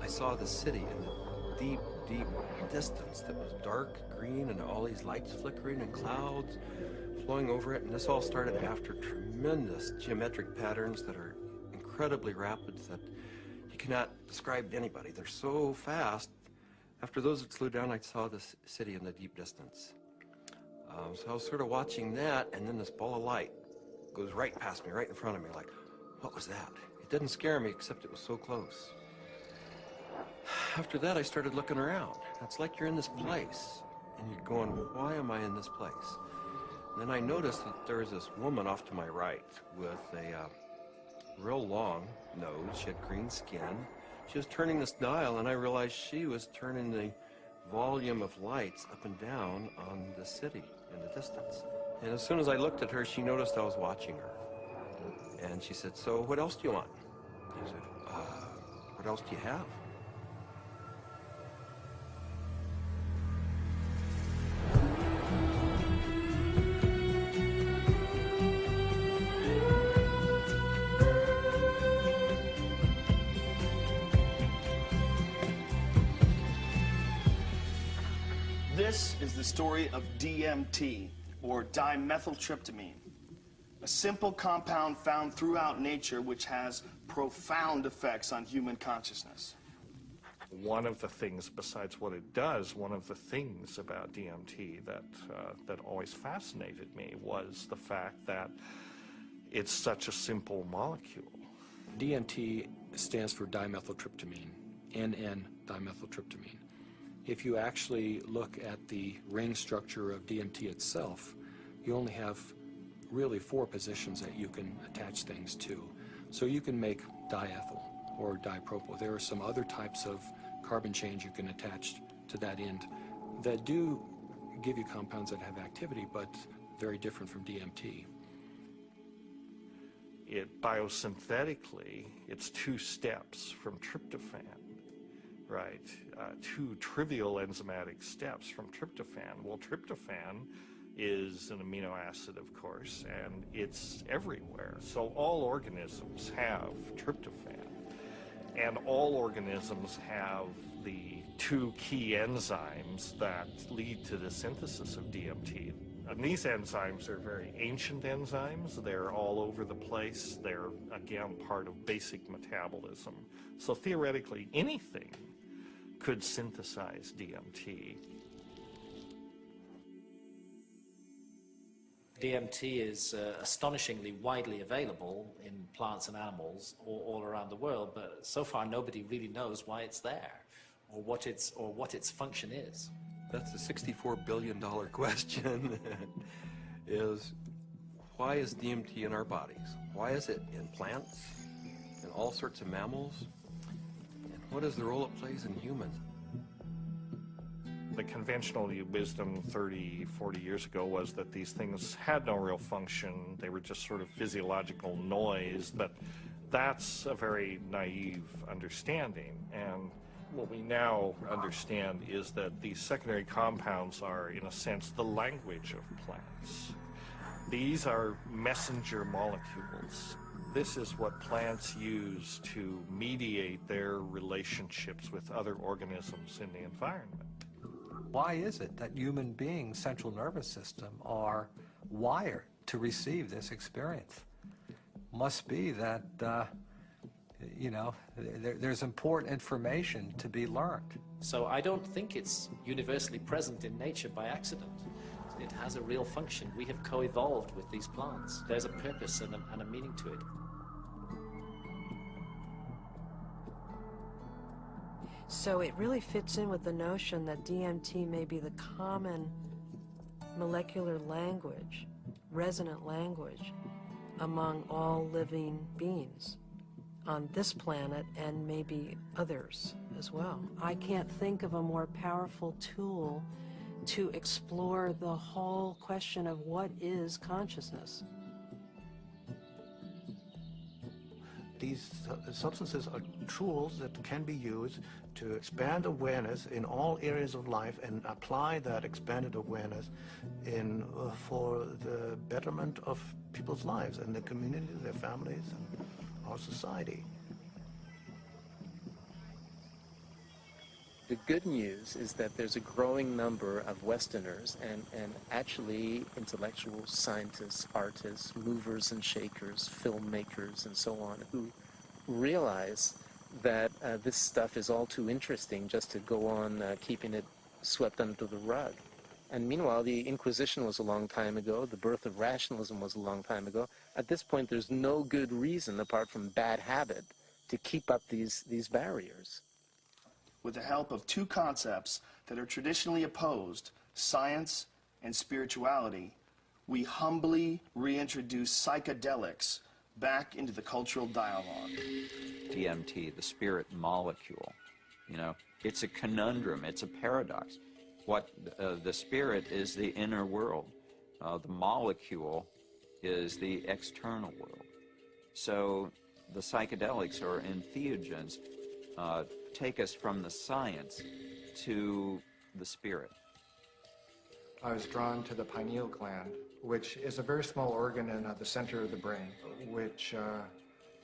I saw the city in the deep, deep distance that was dark green and all these lights flickering and clouds flowing over it. And this all started after tremendous geometric patterns that are incredibly rapid that you cannot describe to anybody. They're so fast. After those had slowed down, I saw this city in the deep distance. So I was sort of watching that, and then this ball of light goes right past me, right in front of me, like, what was that? It didn't scare me, except it was so close. After that, I started looking around. It's like you're in this place, and you're going, why am I in this place? And then I noticed that there was this woman off to my right with a real long nose. She had green skin. She was turning this dial, and I realized she was turning the volume of lights up and down on the city in the distance. And as soon as I looked at her, she noticed I was watching her. And she said, so what else do you want? I said, what else do you have? This is the story of DMT, or dimethyltryptamine, a simple compound found throughout nature which has profound effects on human consciousness. One of the things, besides what it does, one of the things about DMT that always fascinated me was the fact that it's such a simple molecule. DMT stands for dimethyltryptamine, N-N-dimethyltryptamine. If you actually look at the ring structure of DMT itself, you only have really 4 positions that you can attach things to. So you can make diethyl or dipropyl. There are some other types of carbon chains you can attach to that end that do give you compounds that have activity, but very different from DMT. It biosynthetically, it's 2 steps from tryptophan. Right, 2 trivial enzymatic steps from tryptophan. Well, tryptophan is an amino acid, of course, and it's everywhere. So all organisms have tryptophan, and all organisms have the 2 key enzymes that lead to the synthesis of DMT. And these enzymes are very ancient enzymes. They're all over the place. They're, again, part of basic metabolism. So theoretically, anything could synthesize DMT. DMT is astonishingly widely available in plants and animals all around the world, but so far nobody really knows why it's there or what its function is. That's a $64 billion question, is why is DMT in our bodies? Why is it in plants, in all sorts of mammals? What is the role it plays in humans? The conventional wisdom 30, 40 years ago was that these things had no real function. They were just sort of physiological noise, but that's a very naive understanding. And what we now understand is that these secondary compounds are, in a sense, the language of plants. These are messenger molecules. This is what plants use to mediate their relationships with other organisms in the environment. Why is it that human beings' central nervous system are wired to receive this experience? Must be that, there's important information to be learned. So I don't think it's universally present in nature by accident. It has a real function. We have co-evolved with these plants. There's a purpose and a meaning to it. So it really fits in with the notion that DMT may be the common molecular language, resonant language, among all living beings on this planet and maybe others as well. I can't think of a more powerful tool to explore the whole question of what is consciousness. these substances are tools that can be used to expand awareness in all areas of life and apply that expanded awareness in for the betterment of people's lives and their community, their families, and our society. The good news is that there's a growing number of Westerners and actually intellectuals, scientists, artists, movers and shakers, filmmakers, and so on, who realize that this stuff is all too interesting just to go on keeping it swept under the rug. And meanwhile, the Inquisition was a long time ago. The birth of rationalism was a long time ago. At this point, there's no good reason, apart from bad habit, to keep up these barriers. With the help of two concepts that are traditionally opposed, science and spirituality, we humbly reintroduce psychedelics back into the cultural dialogue. DMT, the spirit molecule, you know, it's a conundrum, it's a paradox. What the spirit is the inner world, the molecule is the external world. So the psychedelics or entheogens take us from the science to the spirit. I was drawn to the pineal gland, which is a very small organ in the center of the brain, which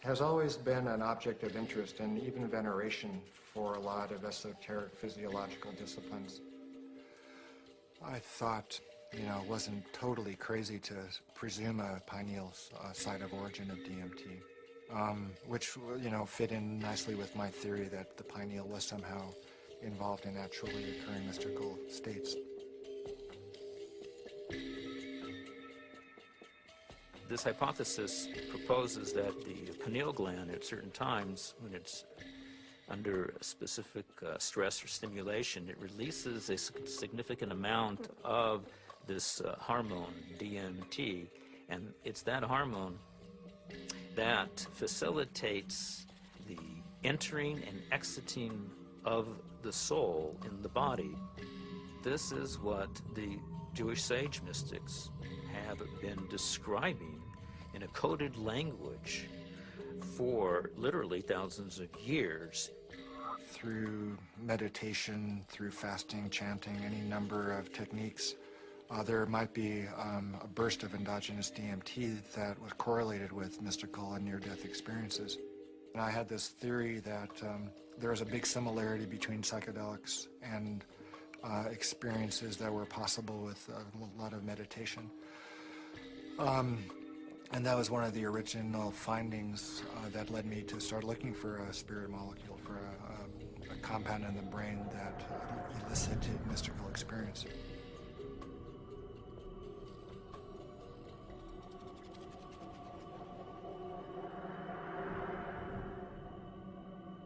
has always been an object of interest and even veneration for a lot of esoteric physiological disciplines. I thought, you know, it wasn't totally crazy to presume a pineal site of origin of DMT. Which, you know, fit in nicely with my theory that the pineal was somehow involved in naturally occurring mystical states. This hypothesis proposes that the pineal gland at certain times, when it's under a specific stress or stimulation, it releases a significant amount of this hormone, DMT, and it's that hormone that facilitates the entering and exiting of the soul in the body. This is what the Jewish sage mystics have been describing in a coded language for literally thousands of years. Through meditation, through fasting, chanting, any number of techniques, there might be a burst of endogenous DMT that was correlated with mystical and near-death experiences. And I had this theory that there was a big similarity between psychedelics and experiences that were possible with a lot of meditation. And that was one of the original findings that led me to start looking for a spirit molecule, for a compound in the brain that elicited mystical experience.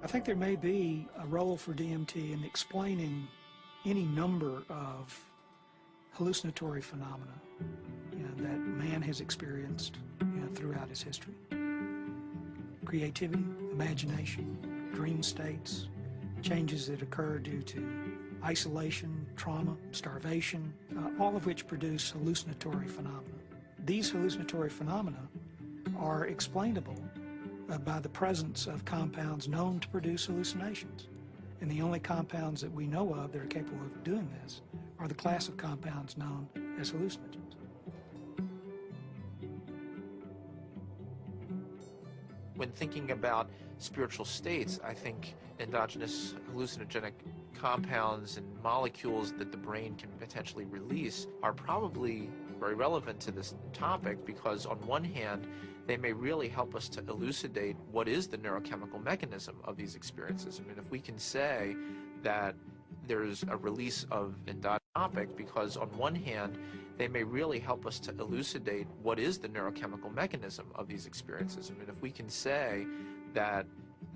I think there may be a role for DMT in explaining any number of hallucinatory phenomena, you know, that man has experienced, you know, throughout his history. Creativity, imagination, dream states, changes that occur due to isolation, trauma, starvation, all of which produce hallucinatory phenomena. These hallucinatory phenomena are explainable by the presence of compounds known to produce hallucinations. And the only compounds that we know of that are capable of doing this are the class of compounds known as hallucinogens. When thinking about spiritual states, I think endogenous hallucinogenic compounds and molecules that the brain can potentially release are probably very relevant to this topic, because on one hand, they may really help us to elucidate what is the neurochemical mechanism of these experiences. I mean, if we can say that there's a release of endogenous topic, because on one hand, they may really help us to elucidate what is the neurochemical mechanism of these experiences. I mean, if we can say that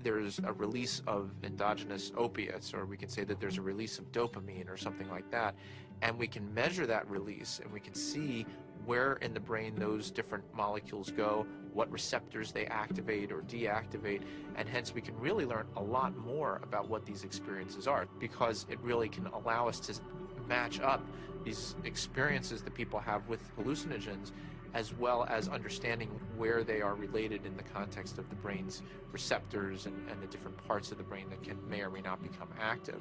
there's a release of endogenous opiates, or we can say that there's a release of dopamine or something like that, and we can measure that release, and we can see where in the brain those different molecules go, what receptors they activate or deactivate, and hence we can really learn a lot more about what these experiences are, because it really can allow us to match up these experiences that people have with hallucinogens, as well as understanding where they are related in the context of the brain's receptors and the different parts of the brain that may or may not become active.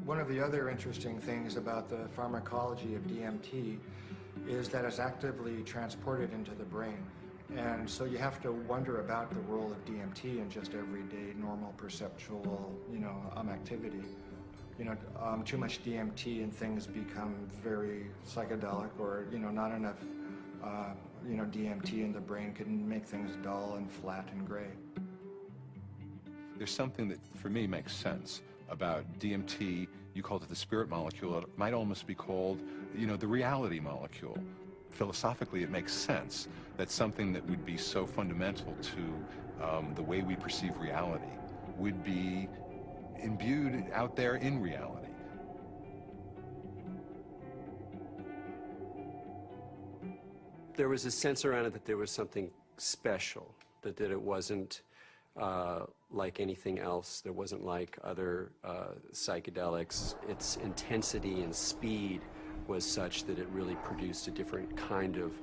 One of the other interesting things about the pharmacology of DMT is that it's actively transported into the brain. And so you have to wonder about the role of DMT in just everyday, normal, perceptual, activity. Too much DMT and things become very psychedelic, or, not enough, DMT in the brain can make things dull and flat and gray. There's something that, for me, makes sense about DMT. You called it the spirit molecule. It might almost be called, the reality molecule. Philosophically, it makes sense that something that would be so fundamental to the way we perceive reality would be imbued out there in reality. There was a sense around it that there was something special, that it wasn't like anything else. There wasn't like other psychedelics. Its intensity and speed was such that it really produced a different kind of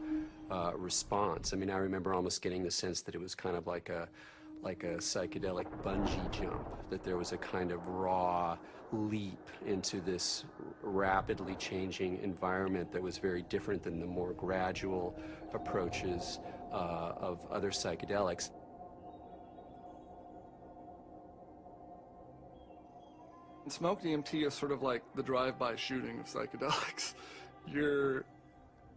response. I mean, I remember almost getting the sense that it was kind of like a psychedelic bungee jump, that there was a kind of raw leap into this rapidly changing environment that was very different than the more gradual approaches of other psychedelics. Smoke DMT is sort of like the drive-by shooting of psychedelics. You're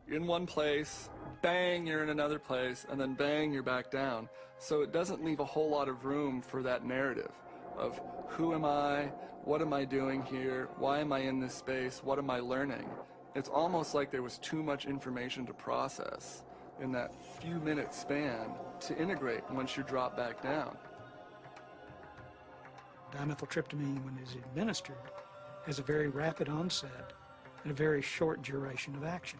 in one place, bang, you're in another place, and then bang, you're back down. So it doesn't leave a whole lot of room for that narrative of who am I, what am I doing here, why am I in this space, what am I learning? It's almost like there was too much information to process in that few minute span to integrate once you drop back down. Dimethyltryptamine, when it is administered, has a very rapid onset and a very short duration of action.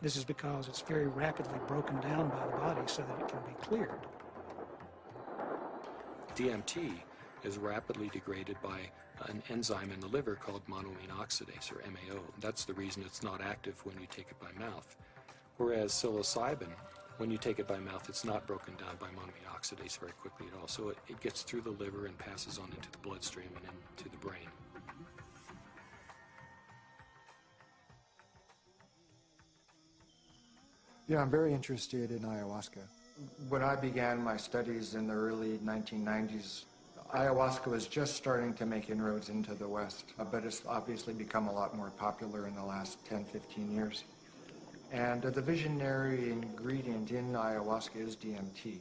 This is because it's very rapidly broken down by the body so that it can be cleared. DMT is rapidly degraded by an enzyme in the liver called monoamine oxidase, or MAO. That's the reason it's not active when you take it by mouth. Whereas psilocybin, when you take it by mouth, it's not broken down by monoamine oxidase very quickly at all. So it gets through the liver and passes on into the bloodstream and into the brain. Yeah, I'm very interested in ayahuasca. When I began my studies in the early 1990s, ayahuasca was just starting to make inroads into the West, but it's obviously become a lot more popular in the last 10, 15 years. And the visionary ingredient in ayahuasca is DMT.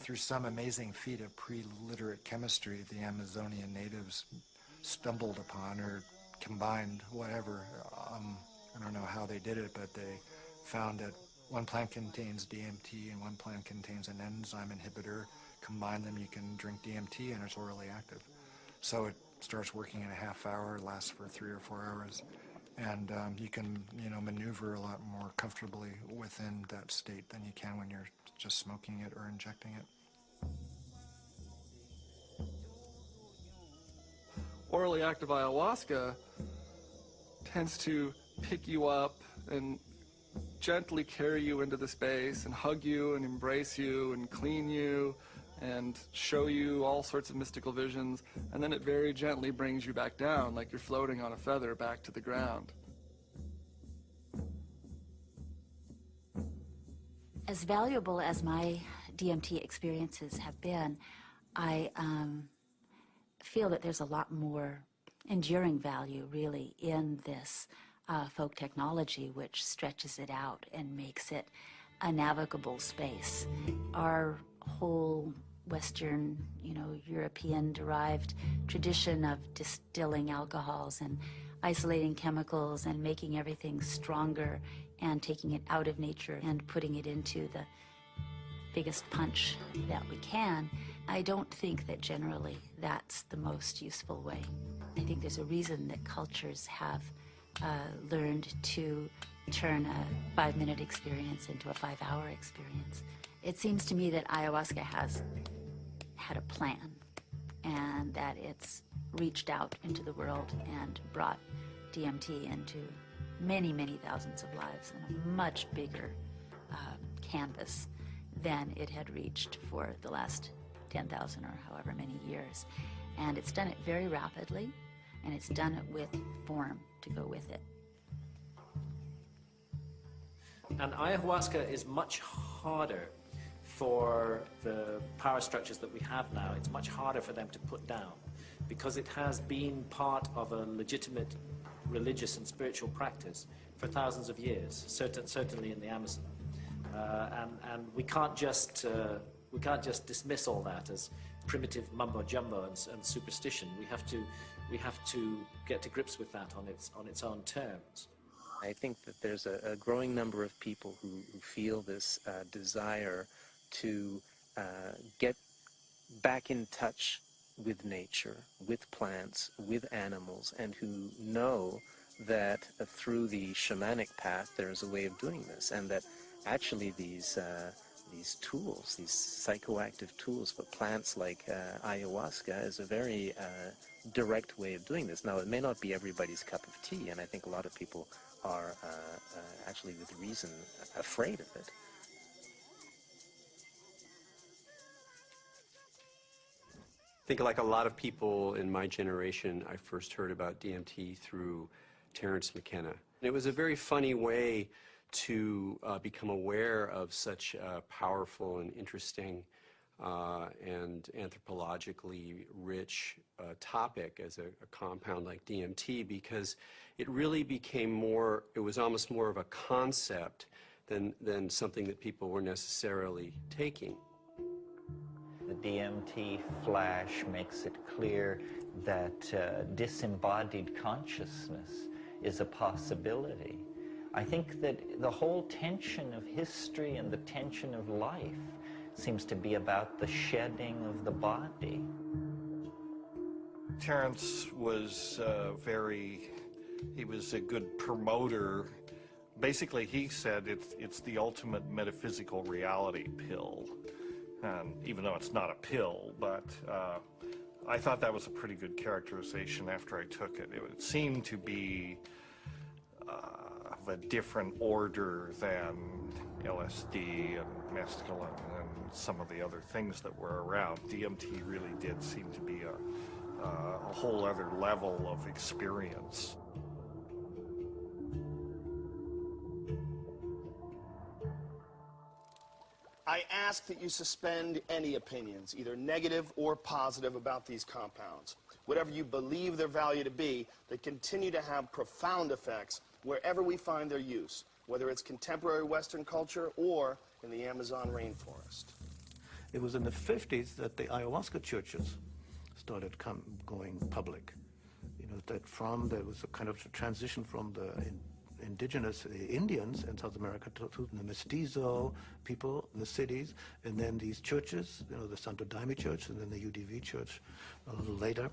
Through some amazing feat of pre-literate chemistry, the Amazonian natives stumbled upon or combined whatever. I don't know how they did it, but they found that one plant contains DMT and one plant contains an enzyme inhibitor. Combine them, you can drink DMT and it's orally active. So it starts working in a half hour, lasts for 3 or 4 hours. And you can, maneuver a lot more comfortably within that state than you can when you're just smoking it or injecting it. Orally active ayahuasca tends to pick you up and gently carry you into the space and hug you and embrace you and clean you and show you all sorts of mystical visions, and then it very gently brings you back down like you're floating on a feather back to the ground. As valuable as my DMT experiences have been, I feel that there's a lot more enduring value, really, in this folk technology, which stretches it out and makes it a navigable space. Our whole Western, European-derived tradition of distilling alcohols and isolating chemicals and making everything stronger and taking it out of nature and putting it into the biggest punch that we can, I don't think that generally that's the most useful way. I think there's a reason that cultures have learned to turn a 5-minute experience into a 5-hour experience. It seems to me that ayahuasca has had a plan, and that it's reached out into the world and brought DMT into many, many thousands of lives in a much bigger canvas than it had reached for the last 10,000 or however many years. And it's done it very rapidly, and it's done it with form to go with it. And ayahuasca is much harder for the power structures that we have now. It's much harder for them to put down because it has been part of a legitimate religious and spiritual practice for thousands of years, certainly in the Amazon. And we can't just dismiss all that as primitive mumbo jumbo and superstition. We have to get to grips with that on its own terms. I think that there's a growing number of people who feel this desire to get back in touch with nature, with plants, with animals, and who know that through the shamanic path there's a way of doing this, and that actually these tools, these psychoactive tools for plants like ayahuasca is a very direct way of doing this. Now, it may not be everybody's cup of tea, and I think a lot of people are actually with reason afraid of it. I think like a lot of people in my generation, I first heard about DMT through Terence McKenna. It was a very funny way to become aware of such a powerful and interesting and anthropologically rich topic as a compound like DMT, because it really became more, it was almost more of a concept than something that people were necessarily taking. The DMT flash makes it clear that disembodied consciousness is a possibility. I think that the whole tension of history and the tension of life seems to be about the shedding of the body. Terence was he was a good promoter. Basically, he said it's the ultimate metaphysical reality pill. Even though it's not a pill, but I thought that was a pretty good characterization after I took it. It seemed to be of a different order than LSD and mescaline and some of the other things that were around. DMT really did seem to be a whole other level of experience. I ask that you suspend any opinions, either negative or positive, about these compounds. Whatever you believe their value to be, they continue to have profound effects wherever we find their use, whether it's contemporary Western culture or in the Amazon rainforest. It was in the 50s that the ayahuasca churches started going public. You know, that there was a kind of transition from the indigenous Indians in South America to the mestizo people in the cities, and then these churches, you know, the Santo Daime Church and then the UDV Church a little later,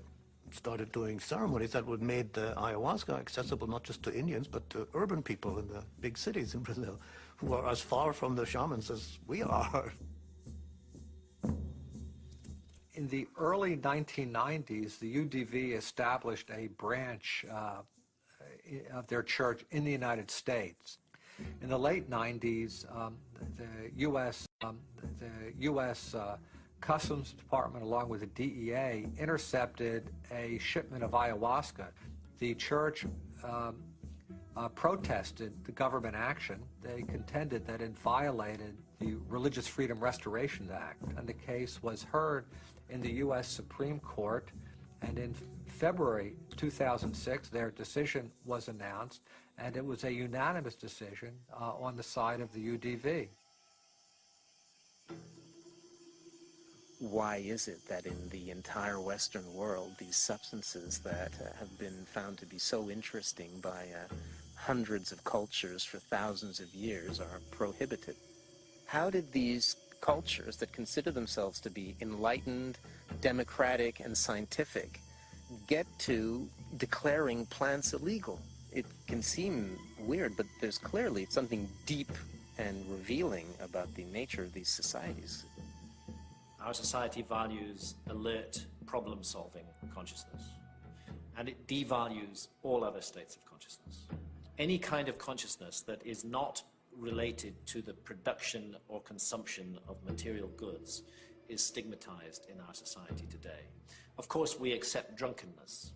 started doing ceremonies that would made the ayahuasca accessible not just to Indians but to urban people in the big cities in Brazil, who are as far from the shamans as we are. In the early 1990s, the UDV established a branch of their church in the United States. In the late 90s, the U.S. Customs Department, along with the DEA, intercepted a shipment of ayahuasca. The church protested the government action. They contended that it violated the Religious Freedom Restoration Act, and the case was heard in the U.S. Supreme Court, and in February 2006, their decision was announced, and it was a unanimous decision on the side of the UDV. Why is it that in the entire Western world, these substances that have been found to be so interesting by hundreds of cultures for thousands of years are prohibited? How did these cultures that consider themselves to be enlightened, democratic, and scientific get to declaring plants illegal? It can seem weird, but there's clearly something deep and revealing about the nature of these societies. Our society values alert, problem-solving consciousness. And it devalues all other states of consciousness. Any kind of consciousness that is not related to the production or consumption of material goods is stigmatized in our society today. Of course, we accept drunkenness.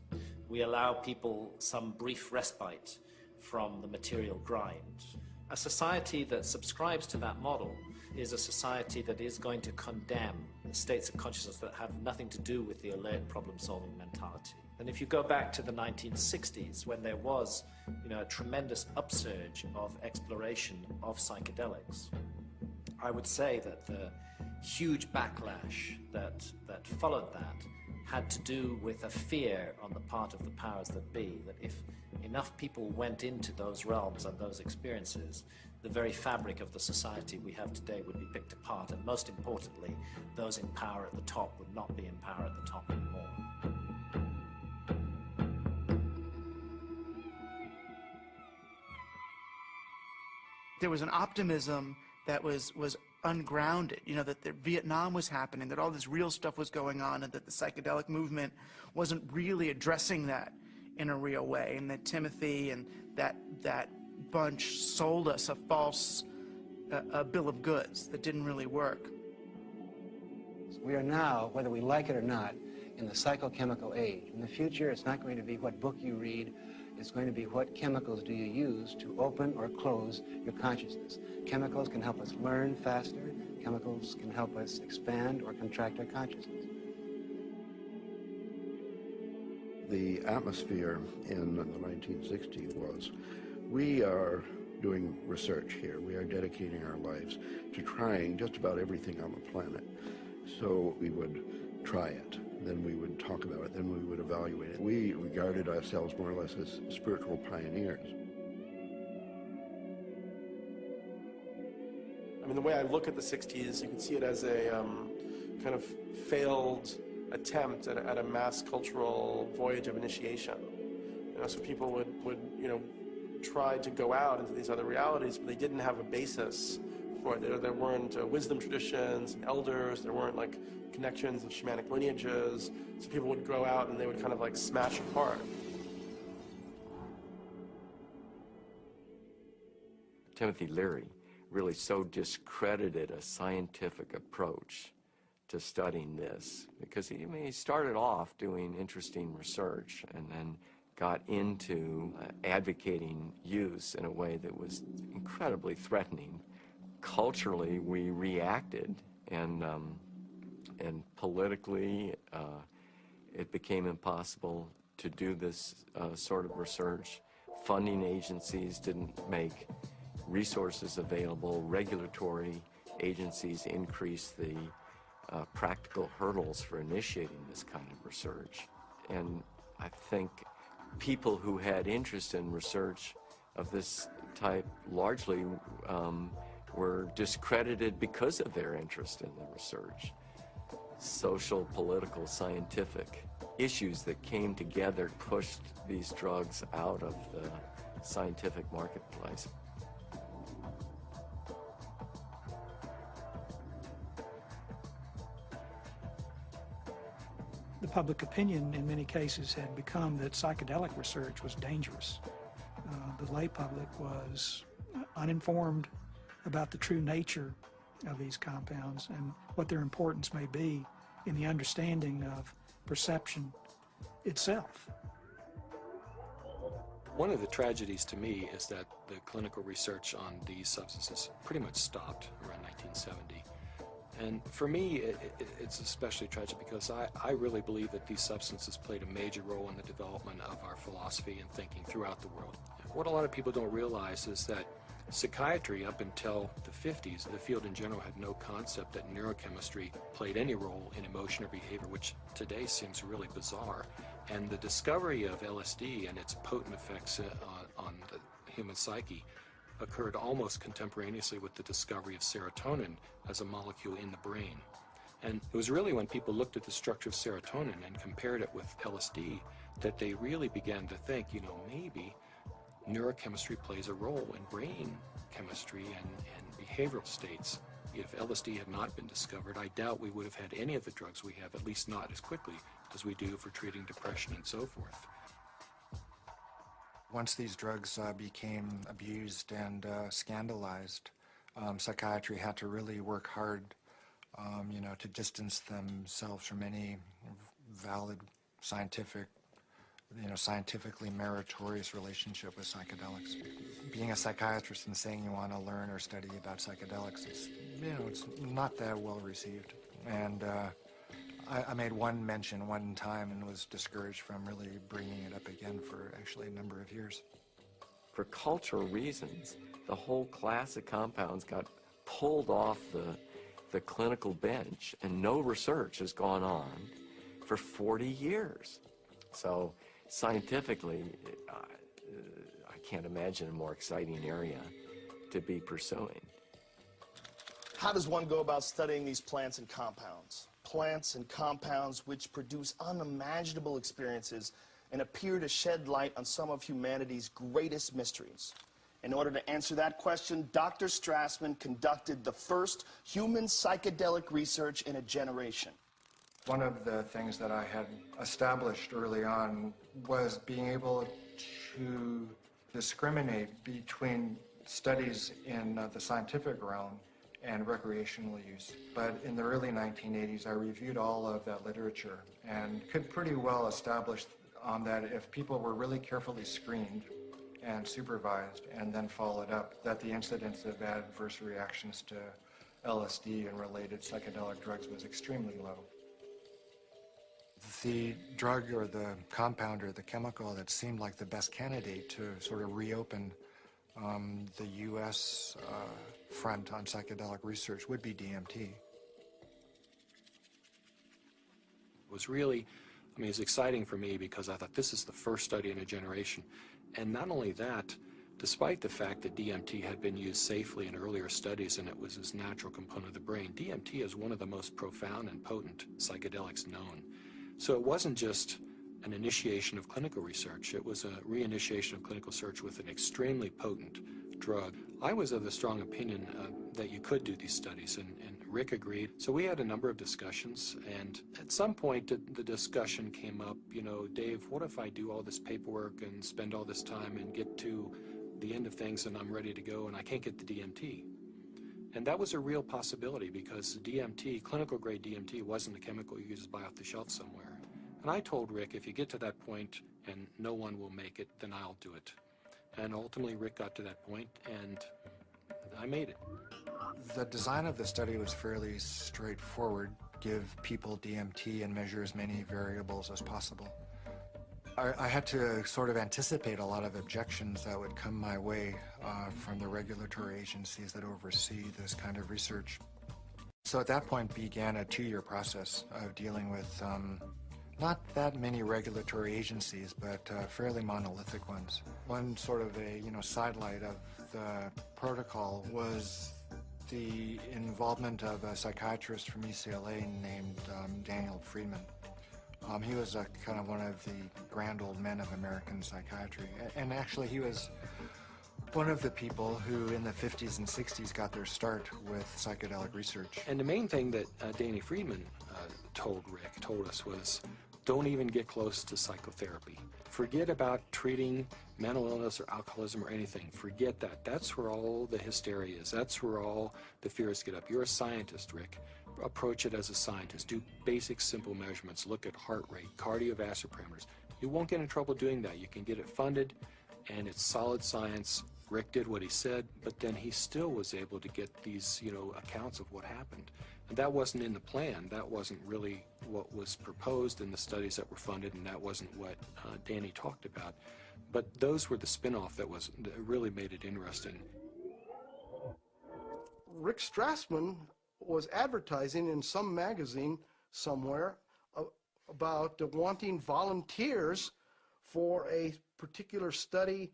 We allow people some brief respite from the material grind. A society that subscribes to that model is a society that is going to condemn states of consciousness that have nothing to do with the alert problem-solving mentality. And if you go back to the 1960s, when there was, a tremendous upsurge of exploration of psychedelics, I would say that the huge backlash that followed that had to do with a fear on the part of the powers that be, that if enough people went into those realms and those experiences, the very fabric of the society we have today would be picked apart, and most importantly, those in power at the top would not be in power at the top anymore. There was an optimism that was ungrounded, that Vietnam was happening, that all this real stuff was going on, and that the psychedelic movement wasn't really addressing that in a real way, and that Timothy and that bunch sold us a false bill of goods that didn't really work. We are now, whether we like it or not, in the psychochemical age. In the future, it's not going to be what book you read. It's going to be what chemicals do you use to open or close your consciousness. Chemicals can help us learn faster. Chemicals can help us expand or contract our consciousness. The atmosphere in the 1960s was, we are doing research here. We are dedicating our lives to trying just about everything on the planet. So we would try it. Then we would talk about it, then we would evaluate it. We regarded ourselves more or less as spiritual pioneers. I mean, the way I look at the 60s, you can see it as a kind of failed attempt at a mass cultural voyage of initiation. So people would try to go out into these other realities, but they didn't have a basis for it. There weren't wisdom traditions and elders, there weren't like connections of shamanic lineages, so people would go out and they would kind of like smash apart. Timothy Leary really so discredited a scientific approach to studying this, because he started off doing interesting research and then got into advocating use in a way that was incredibly threatening. Culturally, we reacted, and politically, it became impossible to do this sort of research. Funding agencies didn't make resources available. Regulatory agencies increased the practical hurdles for initiating this kind of research. And I think people who had interest in research of this type largely were discredited because of their interest in the research. Social, political, scientific issues that came together pushed these drugs out of the scientific marketplace. The public opinion in many cases had become that psychedelic research was dangerous. The lay public was uninformed about the true nature of these compounds and what their importance may be in the understanding of perception itself. One of the tragedies to me is that the clinical research on these substances pretty much stopped around 1970. And for me, it's especially tragic because I really believe that these substances played a major role in the development of our philosophy and thinking throughout the world. What a lot of people don't realize is that psychiatry, up until the 50s, the field in general had no concept that neurochemistry played any role in emotion or behavior, which today seems really bizarre. And the discovery of LSD and its potent effects on the human psyche occurred almost contemporaneously with the discovery of serotonin as a molecule in the brain. And it was really when people looked at the structure of serotonin and compared it with LSD that they really began to think, maybe neurochemistry plays a role in brain chemistry and behavioral states. If LSD had not been discovered, I doubt we would have had any of the drugs we have, at least not as quickly, as we do for treating depression and so forth. Once these drugs became abused and scandalized, psychiatry had to really work hard, to distance themselves from any valid scientifically meritorious relationship with psychedelics. Being a psychiatrist and saying you want to learn or study about psychedelics, it's not that well received. And I made one mention one time and was discouraged from really bringing it up again for actually a number of years. For cultural reasons, the whole class of compounds got pulled off the clinical bench, and no research has gone on for 40 years. So scientifically, I can't imagine a more exciting area to be pursuing. How does one go about studying these plants and compounds? Plants and compounds which produce unimaginable experiences and appear to shed light on some of humanity's greatest mysteries. In order to answer that question, Dr. Strassman conducted the first human psychedelic research in a generation. One of the things that I had established early on was being able to discriminate between studies in the scientific realm and recreational use. But in the early 1980s, I reviewed all of that literature and could pretty well establish that if people were really carefully screened and supervised and then followed up, that the incidence of adverse reactions to LSD and related psychedelic drugs was extremely low. The drug or the compound or the chemical that seemed like the best candidate to sort of reopen the U.S. front on psychedelic research would be DMT. It was really, it was exciting for me because I thought this is the first study in a generation. And not only that, despite the fact that DMT had been used safely in earlier studies and it was this natural component of the brain, DMT is one of the most profound and potent psychedelics known. So it wasn't just an initiation of clinical research, it was a reinitiation of clinical research with an extremely potent drug. I was of the strong opinion that you could do these studies, and Rick agreed. So we had a number of discussions, and at some point the discussion came up, Dave, what if I do all this paperwork and spend all this time and get to the end of things and I'm ready to go and I can't get the DMT? And that was a real possibility because DMT, clinical grade DMT, wasn't a chemical you just buy off the shelf somewhere. And I told Rick, if you get to that point and no one will make it, then I'll do it. And ultimately Rick got to that point and I made it. The design of the study was fairly straightforward. Give people DMT and measure as many variables as possible. I had to sort of anticipate a lot of objections that would come my way from the regulatory agencies that oversee this kind of research. So at that point began a 2-year process of dealing with not that many regulatory agencies, but fairly monolithic ones. One sort of a sidelight of the protocol was the involvement of a psychiatrist from UCLA named Daniel Friedman. He was kind of one of the grand old men of American psychiatry. And actually he was one of the people who in the 50s and 60s got their start with psychedelic research. And the main thing that Danny Friedman told us was, don't even get close to psychotherapy. Forget about treating mental illness or alcoholism or anything. Forget that. That's where all the hysteria is. That's where all the fears get up. You're a scientist, Rick. Approach it as a scientist. Do basic, simple measurements. Look at heart rate, cardiovascular parameters. You won't get in trouble doing that. You can get it funded, and it's solid science. Rick did what he said, but then he still was able to get these, accounts of what happened. And that wasn't in the plan. That wasn't really what was proposed in the studies that were funded, and that wasn't what Danny talked about. But those were the spin-off that really made it interesting. Rick Strassman was advertising in some magazine somewhere about wanting volunteers for a particular study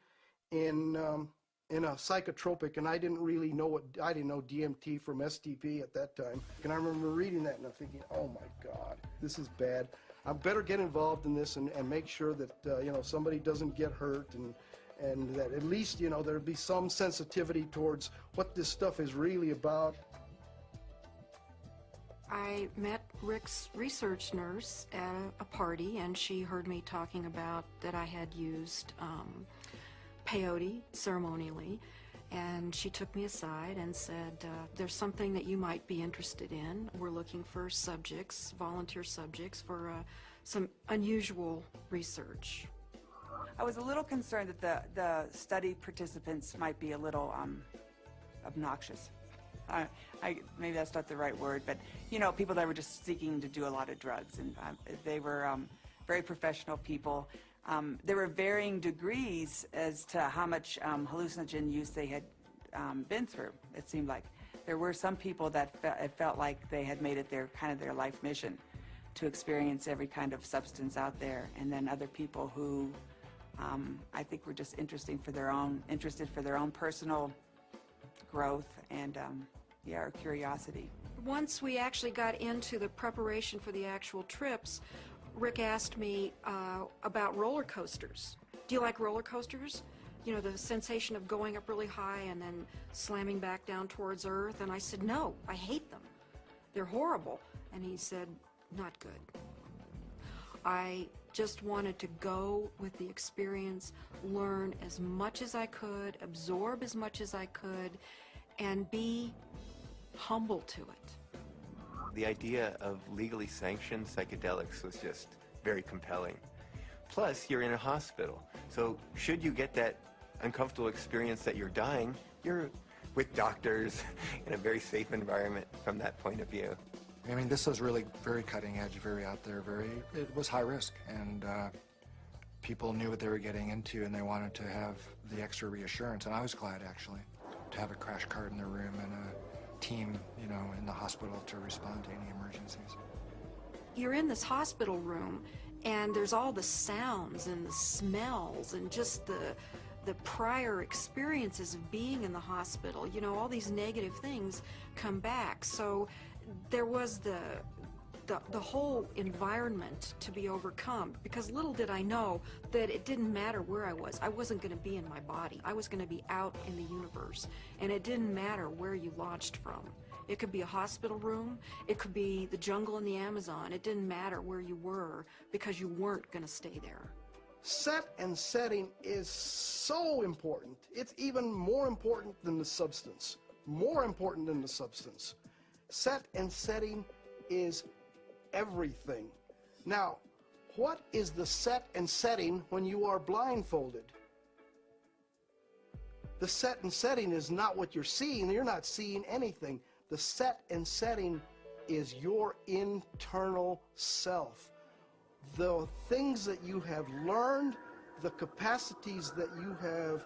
in a psychotropic, and I didn't really know I didn't know DMT from STP at that time. And I remember reading that and I'm thinking, oh my God, this is bad. I better get involved in this and make sure that somebody doesn't get hurt, and that at least there'll be some sensitivity towards what this stuff is really about. I met Rick's research nurse at a party, and she heard me talking about that I had used peyote ceremonially, and she took me aside and said, there's something that you might be interested in. We're looking for subjects, volunteer subjects, for some unusual research. I was a little concerned that the study participants might be a little obnoxious. Maybe that's not the right word, but you know, people that were just seeking to do a lot of drugs, and they were very professional people. There were varying degrees as to how much hallucinogen use they had been through. It seemed like there were some people that it felt like they had made it their life mission to experience every kind of substance out there, and then other people who I think were just interested for their own personal growth and or curiosity. Once we actually got into the preparation for the actual trips, Rick asked me about roller coasters. Do you like roller coasters? You know, the sensation of going up really high and then slamming back down towards Earth. And I said, no, I hate them. They're horrible. And he said, not good. I just wanted to go with the experience, learn as much as I could, absorb as much as I could, and be humble to it. The idea of legally sanctioned psychedelics was just very compelling. Plus, you're in a hospital, so should you get that uncomfortable experience that you're dying, you're with doctors in a very safe environment from that point of view. I mean, this was really very cutting edge, very out there, it was high risk, and people knew what they were getting into, and they wanted to have the extra reassurance, and I was glad, actually, to have a crash cart in the room and a team, you know, in the hospital to respond to any emergencies. You're in this hospital room, and there's all the sounds and the smells and just the prior experiences of being in the hospital. You know, all these negative things come back. So there was the whole environment to be overcome, because little did I know that it didn't matter where I was. I wasn't going to be in my body. I was going to be out in the universe, and it didn't matter where you launched from. It could be a hospital room, it could be the jungle in the Amazon. It didn't matter where you were, because you weren't going to stay there. Set and setting is so important. It's even more important than the substance. More important than the substance. Set and setting is everything. Now, what is the set and setting when you are blindfolded? The set and setting is not what you're seeing. You're not seeing anything. The set and setting is your internal self. The things that you have learned, the capacities that you have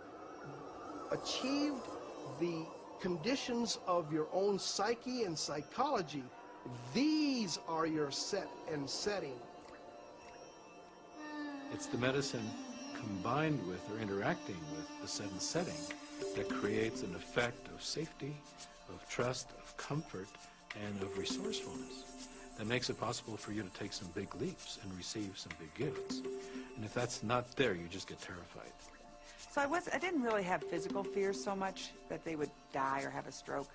achieved, the conditions of your own psyche and psychology, these are your set and setting. It's the medicine combined with or interacting with the set and setting that creates an effect of safety, of trust, of comfort, and of resourcefulness that makes it possible for you to take some big leaps and receive some big gifts. And if that's not there, you just get terrified. So I didn't really have physical fears so much that they would die or have a stroke.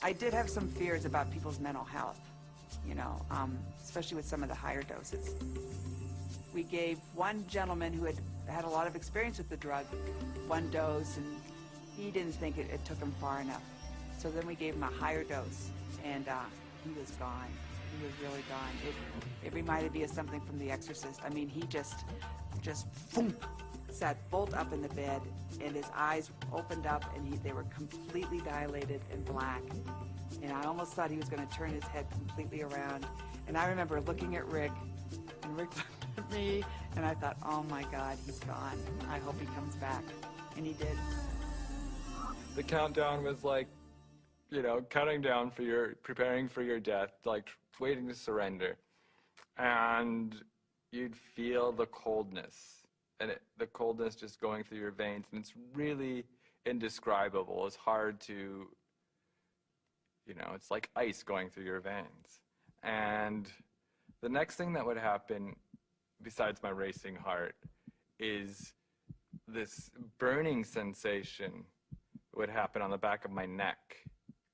I did have some fears about people's mental health, you know, especially with some of the higher doses. We gave one gentleman who had a lot of experience with the drug one dose, and he didn't think it took him far enough. So then we gave him a higher dose, and he was gone. He was really gone. It reminded me of something from The Exorcist. I mean, he just boom, sat bolt up in the bed, and his eyes opened up, and they were completely dilated and black. And I almost thought he was going to turn his head completely around. And I remember looking at Rick, and Rick looked at me, and I thought, oh my God, he's gone. I hope he comes back. And he did. The countdown was like, you know, counting down for preparing for your death, like waiting to surrender. And you'd feel the coldness, and the coldness just going through your veins, and it's really indescribable. It's hard to, you know, it's like ice going through your veins. And the next thing that would happen, besides my racing heart, is this burning sensation would happen on the back of my neck.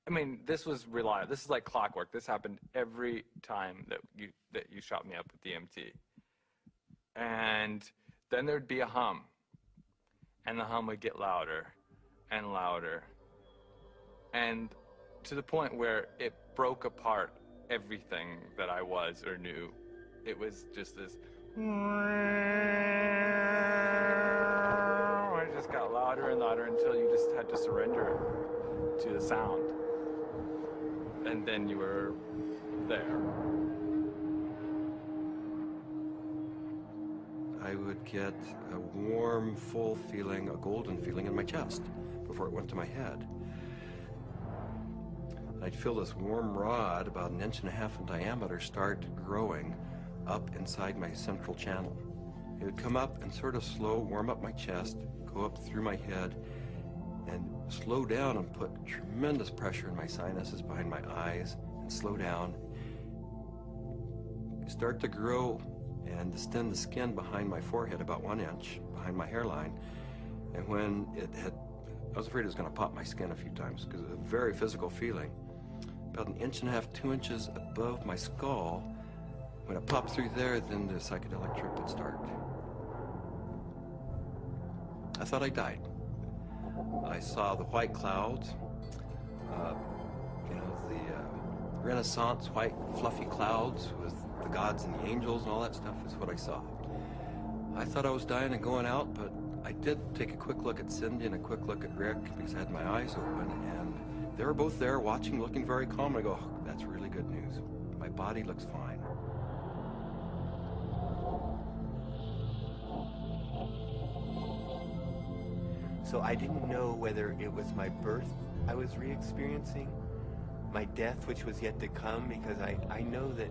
I mean, this was reliable. This is like clockwork. This happened every time that you shot me up with DMT. And then there'd be a hum, and the hum would get louder and louder, and to the point where it broke apart everything that I was or knew. It was just this. It just got louder and louder until you just had to surrender to the sound. And then you were there. I would get a warm, full feeling, a golden feeling in my chest before it went to my head. I'd feel this warm rod about 1.5 inches in diameter start growing up inside my central channel. It would come up and sort of slow, warm up my chest, go up through my head, and slow down and put tremendous pressure in my sinuses behind my eyes, and slow down. Start to grow and distend the skin behind my forehead about 1 inch, behind my hairline. And when it had, I was afraid it was going to pop my skin a few times because it was a very physical feeling. About 1.5 inches, 2 inches above my skull, when it popped through there, then the psychedelic trip would start. I thought I died. I saw the white clouds, you know, the Renaissance white fluffy clouds with the gods and the angels and all that stuff is what I saw. I thought I was dying and going out, but I did take a quick look at Cindy and a quick look at Rick because I had my eyes open, and they were both there watching, looking very calm. I go, oh, that's really good news. My body looks fine. So I didn't know whether it was my birth I was re-experiencing, my death which was yet to come, because I know that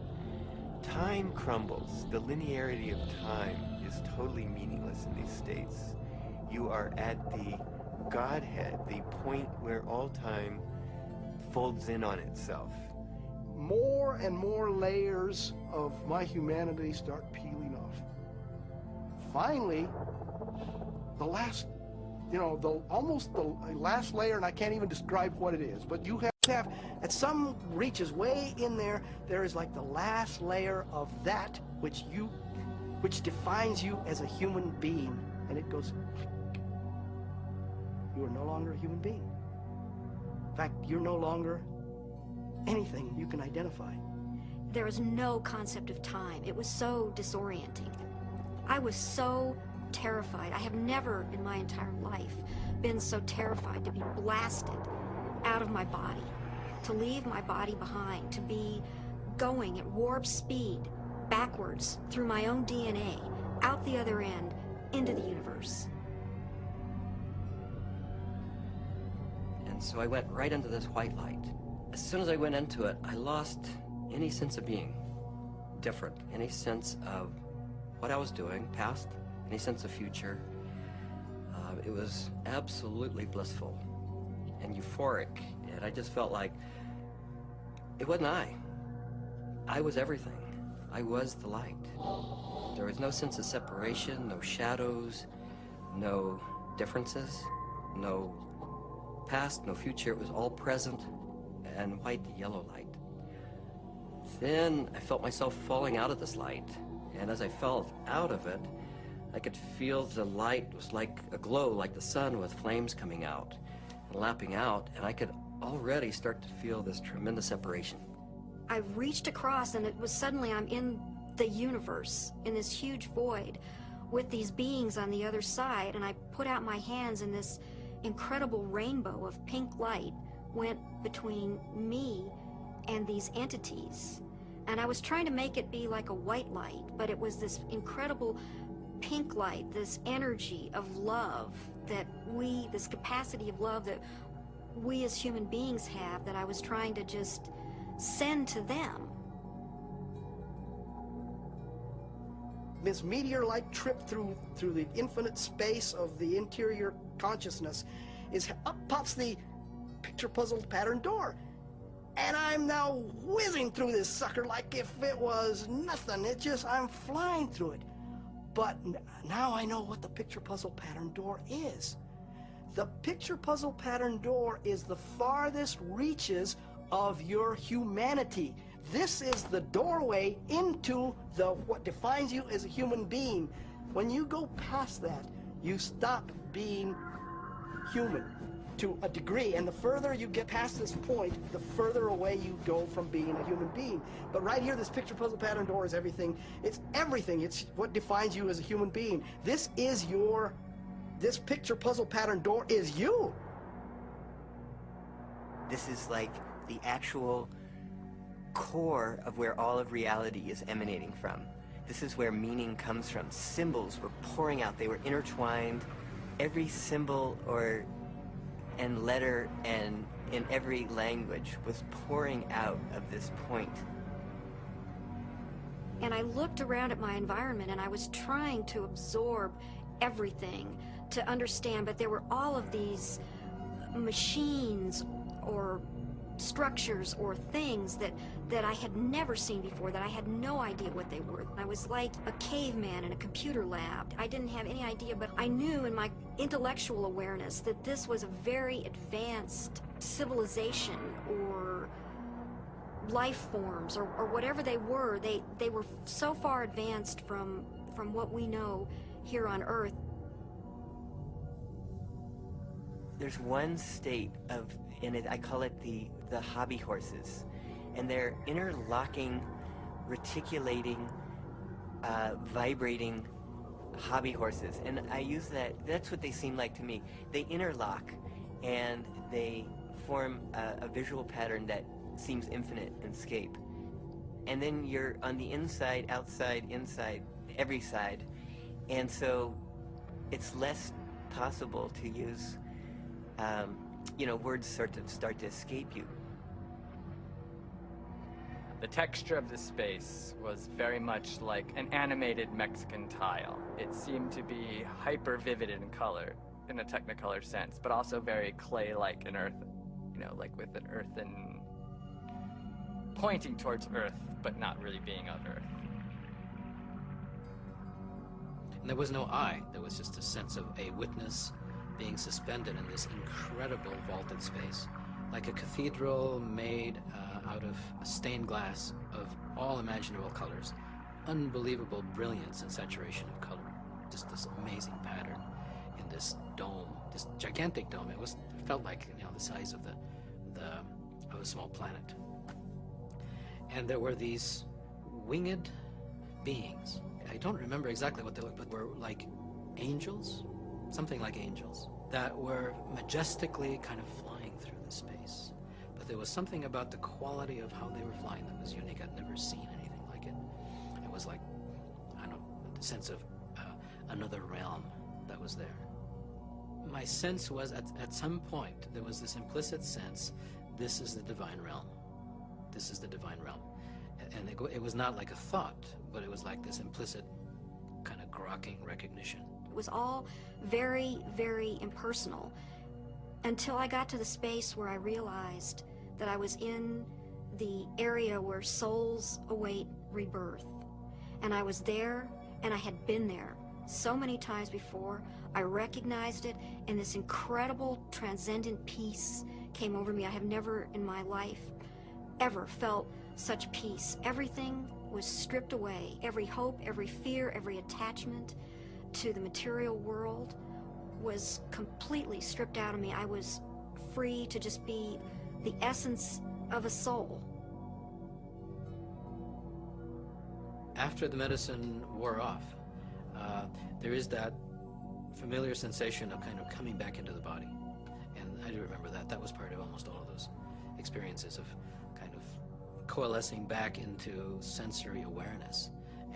time crumbles. The linearity of time is totally meaningless in these states. You are at the Godhead, the point where all time folds in on itself. More and more layers of my humanity start peeling off. Finally, the last, you know, almost the last layer, and I can't even describe what it is, but you have at some reaches way in there, there is like the last layer of that which defines you as a human being, and it goes, you are no longer a human being. In fact, you're no longer anything you can identify. There was no concept of time. It was so disorienting. I was so terrified. I have never in my entire life been so terrified to be blasted out of my body, to leave my body behind, to be going at warp speed backwards through my own DNA, out the other end, into the universe. And so I went right into this white light. As soon as I went into it, I lost any sense of being different, any sense of what I was doing, past, any sense of future. It was absolutely blissful and euphoric, and I just felt like it wasn't I. I was everything. I was the light. There was no sense of separation, no shadows, no differences, no past, no future. It was all present and white yellow light. Then I felt myself falling out of this light, and as I fell out of it, I could feel the light was like a glow, like the sun with flames coming out and lapping out, and I could already start to feel this tremendous separation. I reached across, and it was suddenly I'm in the universe, in this huge void, with these beings on the other side, and I put out my hands, and this incredible rainbow of pink light went between me and these entities. And I was trying to make it be like a white light, but it was this incredible pink light, this energy of love that this capacity of love that we as human beings have, that I was trying to just send to them. This meteor-like trip through the infinite space of the interior consciousness is up pops the picture puzzle pattern door. And I'm now whizzing through this sucker like if it was nothing. I'm flying through it. But now I know what the picture puzzle pattern door is. The picture puzzle pattern door is the farthest reaches of your humanity. This is the doorway into what defines you as a human being. When you go past that, you stop being human to a degree, and the further you get past this point, the further away you go from being a human being. But right here, this picture puzzle pattern door is everything. It's everything. It's what defines you as a human being. This picture puzzle pattern door is you. This is like the actual core of where all of reality is emanating from. This is where meaning comes from. Symbols were pouring out. They were intertwined. Every symbol and letter and in every language was pouring out of this point. And I looked around at my environment and I was trying to absorb everything, to understand, but there were all of these machines or structures or things that I had never seen before, that I had no idea what they were. I was like a caveman in a computer lab. I didn't have any idea, but I knew in my intellectual awareness that this was a very advanced civilization or life forms or whatever they were. They were so far advanced from what we know here on Earth. There's one state in it, I call it the hobby horses, and they're interlocking, reticulating, vibrating hobby horses, and I use that's what they seem like to me. They interlock and they form a visual pattern that seems infinite and scape, and then you're on the inside, outside, inside, every side, and so it's less possible to use words sort of start to escape you. The texture of the space was very much like an animated Mexican tile. It seemed to be hyper vivid in color, in a Technicolor sense, but also very clay-like and earth, like with an earthen, pointing towards earth, but not really being of earth. And there was no I. There was just a sense of a witness being suspended in this incredible vaulted space, like a cathedral made out of stained glass of all imaginable colors, unbelievable brilliance and saturation of color, just this amazing pattern in this dome, this gigantic dome. It felt like the size of a small planet, and there were these winged beings. I don't remember exactly what they looked, but were like angels. Something like angels that were majestically kind of flying through the space. But there was something about the quality of how they were flying that was unique. I'd never seen anything like it. It was like, I don't know, the sense of another realm that was there. My sense was at some point there was this implicit sense, this is the divine realm. This is the divine realm. And it was not like a thought, but it was like this implicit kind of grokking recognition. It was all very, very impersonal until I got to the space where I realized that I was in the area where souls await rebirth. And I was there, and I had been there so many times before. I recognized it, and this incredible transcendent peace came over me. I have never in my life ever felt such peace. Everything was stripped away. Every hope, every fear, every attachment to the material world was completely stripped out of me. I was free to just be the essence of a soul. After the medicine wore off, there is that familiar sensation of kind of coming back into the body. And I do remember that. That was part of almost all of those experiences of kind of coalescing back into sensory awareness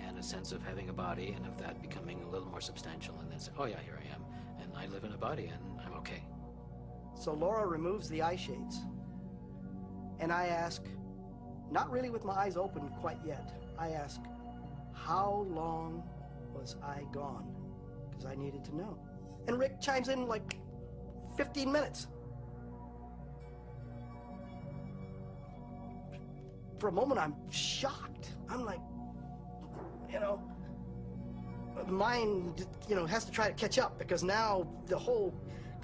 and a sense of having a body and of that becoming a little more substantial, and then say, oh yeah, here I am, and I live in a body and I'm okay. So Laura removes the eye shades, and I ask, not really with my eyes open quite yet, I ask, how long was I gone? Because I needed to know. And Rick chimes in like 15 minutes. For a moment, I'm shocked. I'm like, the mind, has to try to catch up, because now the whole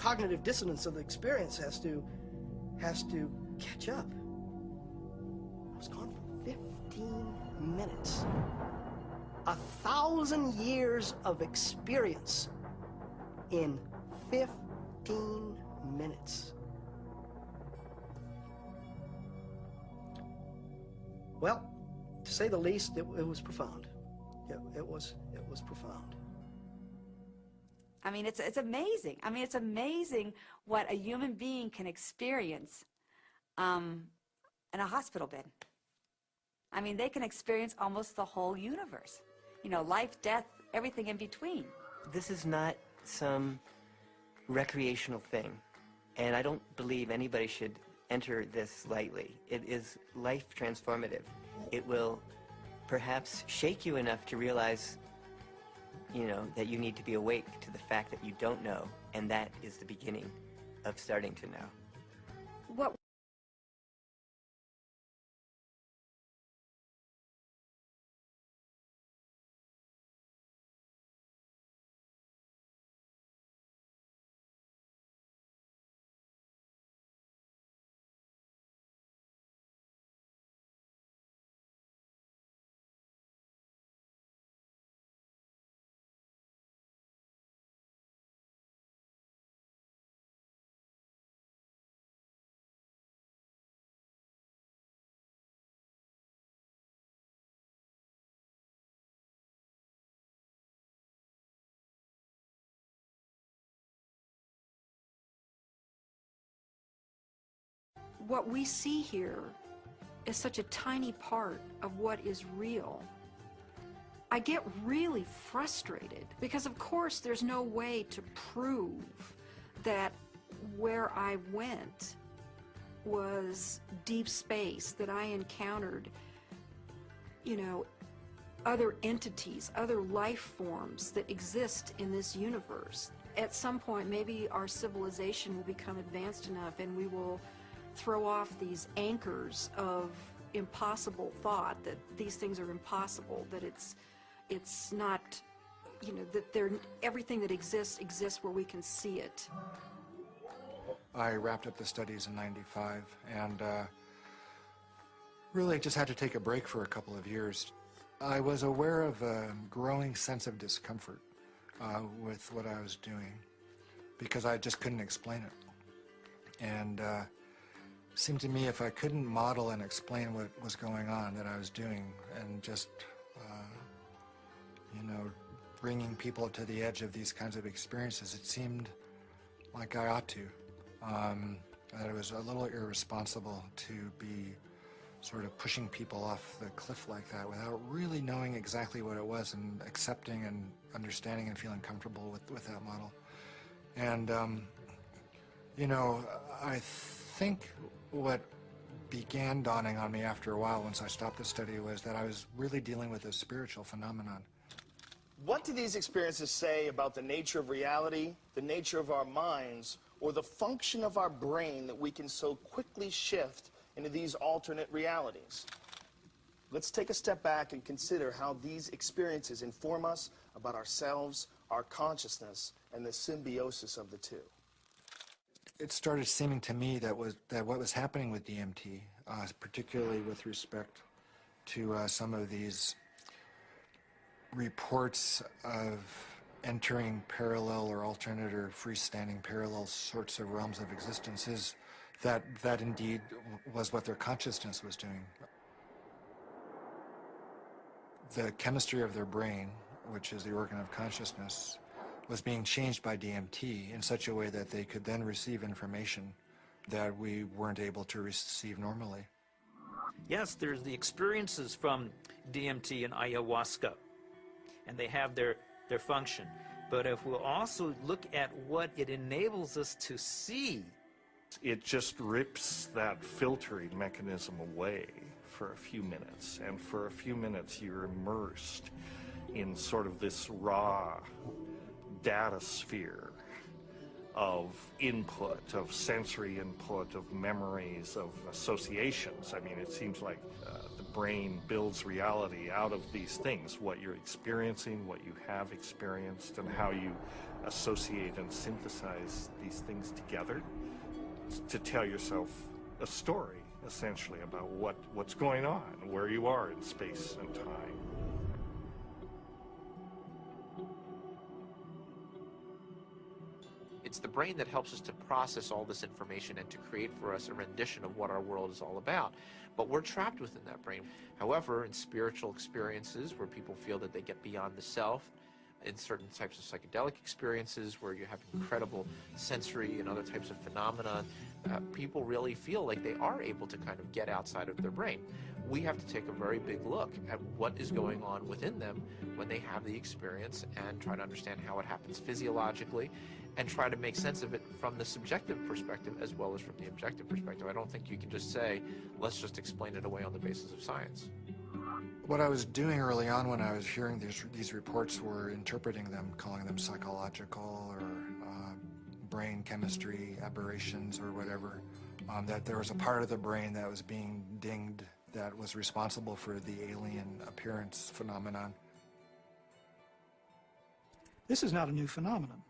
cognitive dissonance of the experience has to catch up. I was gone for 15 minutes. 1,000 years of experience in 15 minutes. Well, to say the least, it was profound. It was profound. I mean, it's amazing. I mean, it's amazing what a human being can experience in a hospital bed. I mean, they can experience almost the whole universe. You know, life, death, everything in between. This is not some recreational thing, and I don't believe anybody should enter this lightly. It is life transformative. It will perhaps shake you enough to realize, you know, that you need to be awake to the fact that you don't know, and that is the beginning of starting to know. What we see here is such a tiny part of what is real. I get really frustrated because, of course, there's no way to prove that where I went was deep space, that I encountered, you know, other entities, other life forms that exist in this universe. At some point, maybe our civilization will become advanced enough and we will throw off these anchors of impossible thought, that these things are impossible, that it's not, you know, that everything that exists where we can see it. I wrapped up the studies in '95 and really just had to take a break for a couple of years. I was aware of a growing sense of discomfort with what I was doing because I just couldn't explain it. And it seemed to me if I couldn't model and explain what was going on that I was doing and just, you know, bringing people to the edge of these kinds of experiences, it seemed like I ought to. That it was a little irresponsible to be sort of pushing people off the cliff like that without really knowing exactly what it was and accepting and understanding and feeling comfortable with that model. And, you know, I think what began dawning on me after a while once I stopped the study was that I was really dealing with a spiritual phenomenon. What do these experiences say about the nature of reality, the nature of our minds, or the function of our brain that we can so quickly shift into these alternate realities? Let's take a step back and consider how these experiences inform us about ourselves, our consciousness, and the symbiosis of the two. It started seeming to me that what was happening with DMT, particularly with respect to some of these reports of entering parallel or alternate or freestanding parallel sorts of realms of existence, is that indeed was what their consciousness was doing. The chemistry of their brain, which is the organ of consciousness, was being changed by DMT in such a way that they could then receive information that we weren't able to receive normally. Yes, there's the experiences from DMT and ayahuasca, and they have their function. But if we'll also look at what it enables us to see, it just rips that filtering mechanism away for a few minutes, and for a few minutes you're immersed in sort of this raw data sphere of input, of sensory input, of memories, of associations. I mean, it seems like the brain builds reality out of these things, what you're experiencing, what you have experienced, and how you associate and synthesize these things together to tell yourself a story, essentially, about what's going on, where you are in space and time. It's the brain that helps us to process all this information and to create for us a rendition of what our world is all about. But we're trapped within that brain. However, in spiritual experiences where people feel that they get beyond the self, in certain types of psychedelic experiences where you have incredible sensory and other types of phenomena, people really feel like they are able to kind of get outside of their brain. We have to take a very big look at what is going on within them when they have the experience and try to understand how it happens physiologically and try to make sense of it from the subjective perspective as well as from the objective perspective. I don't think you can just say, let's just explain it away on the basis of science. What I was doing early on when I was hearing these reports were interpreting them, calling them psychological or brain chemistry aberrations or whatever, that there was a part of the brain that was being dinged that was responsible for the alien appearance phenomenon. This is not a new phenomenon.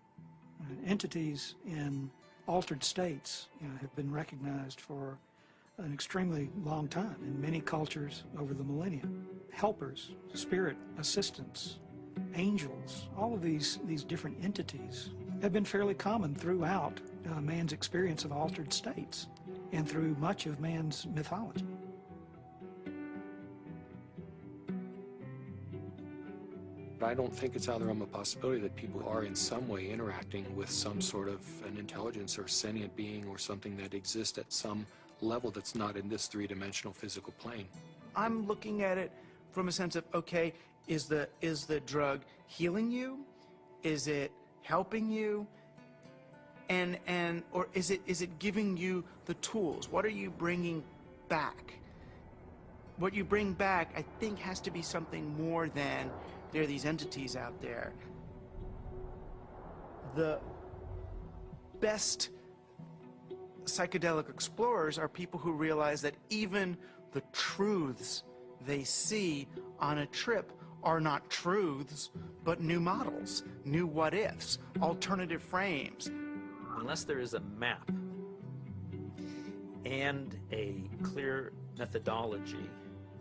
Entities in altered states have been recognized for an extremely long time in many cultures over the millennia. Helpers, spirit assistants, angels, all of these different entities have been fairly common throughout man's experience of altered states and through much of man's mythology. I don't think it's out of the realm of possibility that people are in some way interacting with some sort of an intelligence or sentient being or something that exists at some level that's not in this three-dimensional physical plane. I'm looking at it from a sense of, okay, is the drug healing you? Is it helping you? Or is it giving you the tools? What are you bringing back? What you bring back, I think, has to be something more than there are these entities out there. The best psychedelic explorers are people who realize that even the truths they see on a trip are not truths, but new models, new what-ifs, alternative frames. Unless there is a map and a clear methodology,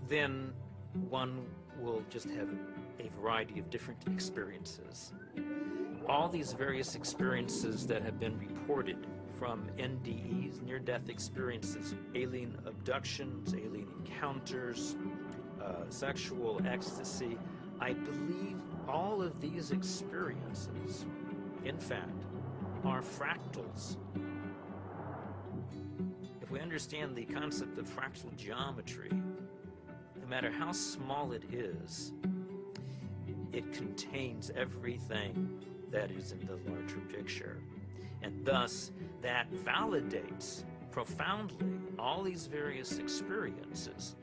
then one will just have a variety of different experiences. All these various experiences that have been reported from NDEs, near-death experiences, alien abductions, alien encounters, sexual ecstasy, I believe all of these experiences, in fact, are fractals. If we understand the concept of fractal geometry, no matter how small it is, it contains everything that is in the larger picture. And thus, that validates profoundly all these various experiences.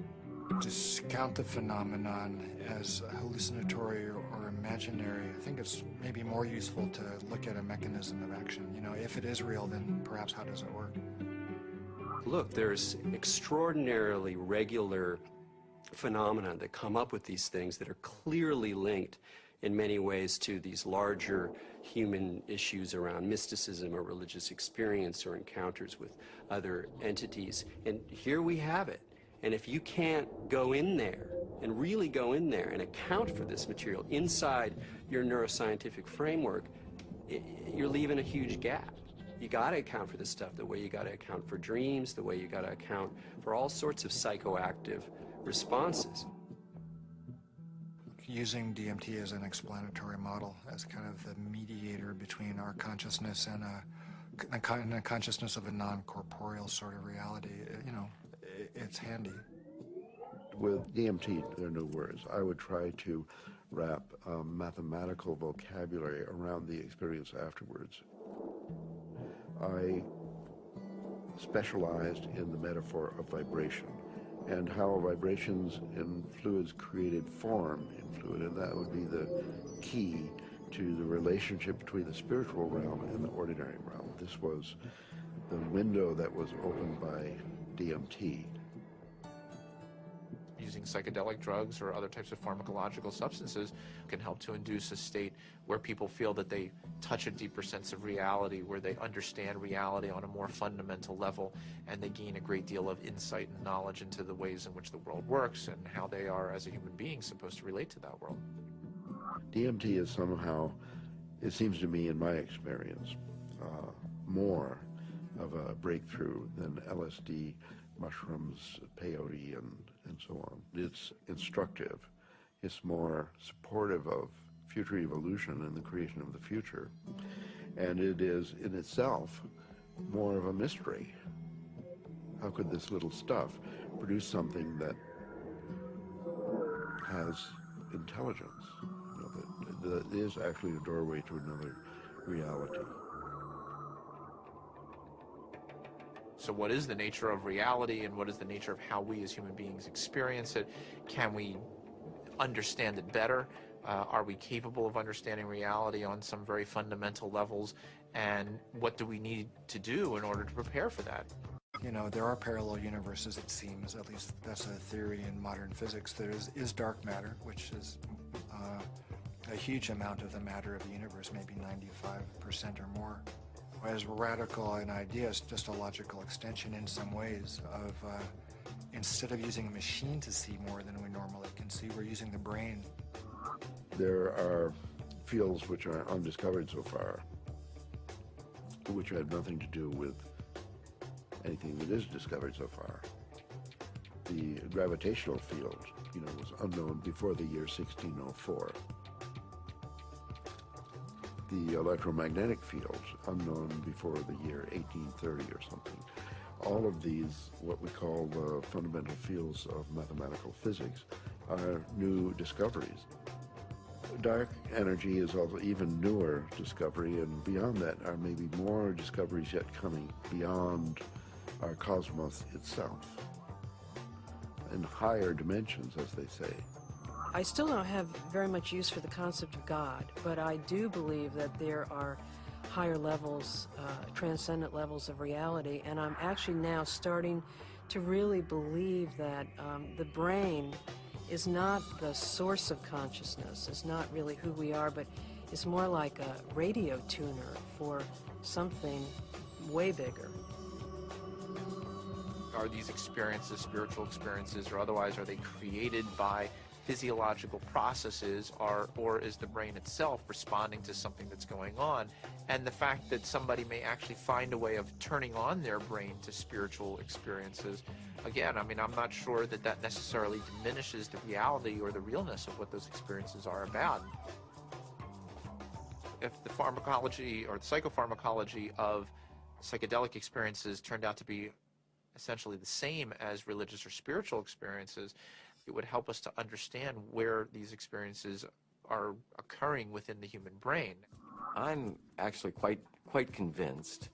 Discount the phenomenon as hallucinatory or imaginary. I think it's maybe more useful to look at a mechanism of action. You know, if it is real, then perhaps how does it work? Look, there's extraordinarily regular phenomena that come up with these things that are clearly linked in many ways to these larger human issues around mysticism or religious experience or encounters with other entities. And here we have it. And if you can't go in there and really go in there and account for this material inside your neuroscientific framework, you're leaving a huge gap. You got to account for this stuff the way you got to account for dreams, the way you got to account for all sorts of psychoactive responses. Using DMT as an explanatory model, as kind of the mediator between our consciousness and a consciousness of a non-corporeal sort of reality, you know, it's handy. With DMT, there are no words. I would try to wrap mathematical vocabulary around the experience afterwards. I specialized in the metaphor of vibration and how vibrations in fluids created form in fluid, and that would be the key to the relationship between the spiritual realm and the ordinary realm. This was the window that was opened by DMT. You using psychedelic drugs or other types of pharmacological substances can help to induce a state where people feel that they touch a deeper sense of reality, where they understand reality on a more fundamental level, and they gain a great deal of insight and knowledge into the ways in which the world works and how they are, as a human being, supposed to relate to that world. DMT is somehow, it seems to me in my experience, more of a breakthrough than LSD, mushrooms, peyote, and so on. It's instructive. It's more supportive of future evolution and the creation of the future. And it is, in itself, more of a mystery. How could this little stuff produce something that has intelligence, that is actually a doorway to another reality? So what is the nature of reality, and what is the nature of how we as human beings experience it? Can we understand it better? Are we capable of understanding reality on some very fundamental levels? And what do we need to do in order to prepare for that? You know, there are parallel universes, it seems, at least that's a theory in modern physics. There is dark matter, which is a huge amount of the matter of the universe, maybe 95% or more. As radical an idea, it's just a logical extension in some ways of, instead of using a machine to see more than we normally can see, we're using the brain. There are fields which are undiscovered so far, which have nothing to do with anything that is discovered so far. The gravitational field, you know, was unknown before the year 1604. The electromagnetic field, unknown before the year 1830 or something. All of these, what we call the fundamental fields of mathematical physics, are new discoveries. Dark energy is also even newer discovery, and beyond that are maybe more discoveries yet coming beyond our cosmos itself, in higher dimensions, as they say. I still don't have very much use for the concept of God, but I do believe that there are higher levels, transcendent levels of reality, and I'm actually now starting to really believe that the brain is not the source of consciousness, it's not really who we are, but it's more like a radio tuner for something way bigger. Are these experiences, spiritual experiences or otherwise, are they created by physiological processes, or is the brain itself responding to something that's going on? And the fact that somebody may actually find a way of turning on their brain to spiritual experiences, again, I mean, I'm not sure that that necessarily diminishes the reality or the realness of what those experiences are about. If the pharmacology or the psychopharmacology of psychedelic experiences turned out to be essentially the same as religious or spiritual experiences, it would help us to understand where these experiences are occurring within the human brain. I'm actually quite convinced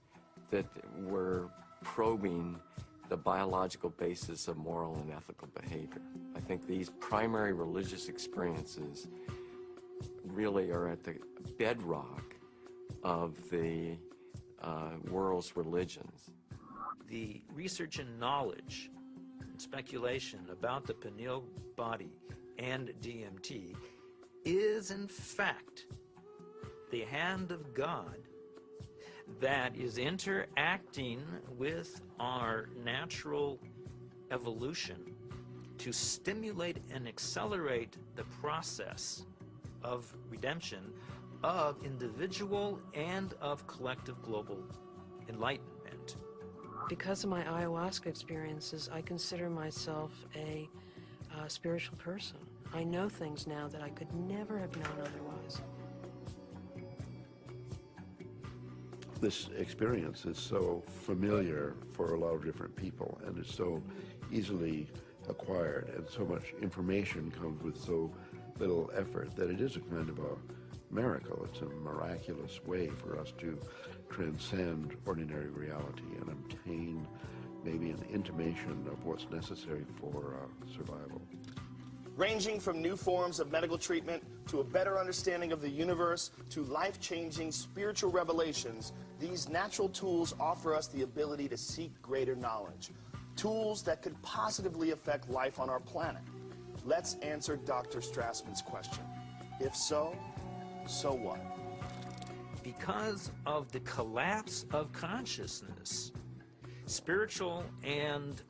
that we're probing the biological basis of moral and ethical behavior. I think these primary religious experiences really are at the bedrock of the world's religions. The research and knowledge and speculation about the pineal body and DMT is in fact the hand of God that is interacting with our natural evolution to stimulate and accelerate the process of redemption of individual and of collective global enlightenment. Because of my ayahuasca experiences, I consider myself a spiritual person. I know things now that I could never have known otherwise. This experience is so familiar for a lot of different people, and it's so easily acquired, and so much information comes with so little effort that it is a kind of a miracle. It's a miraculous way for us to transcend ordinary reality and obtain maybe an intimation of what's necessary for survival. Ranging from new forms of medical treatment to a better understanding of the universe to life-changing spiritual revelations, these natural tools offer us the ability to seek greater knowledge. Tools that could positively affect life on our planet. Let's answer Dr. Strassman's question. If so, so what? Because of the collapse of consciousness, spiritual and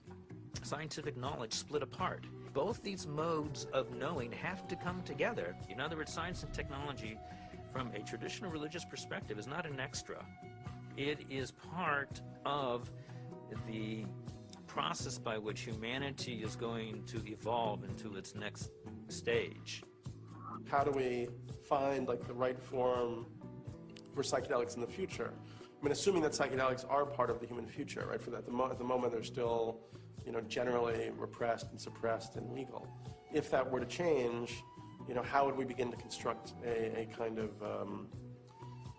scientific knowledge split apart. Both these modes of knowing have to come together. In other words, science and technology, from a traditional religious perspective, is not an extra. It is part of the process by which humanity is going to evolve into its next stage. How do we find like the right form for psychedelics in the future? I mean, assuming that psychedelics are part of the human future, right? For that, at the moment they're still, generally repressed and suppressed and legal. If that were to change, how would we begin to construct a kind of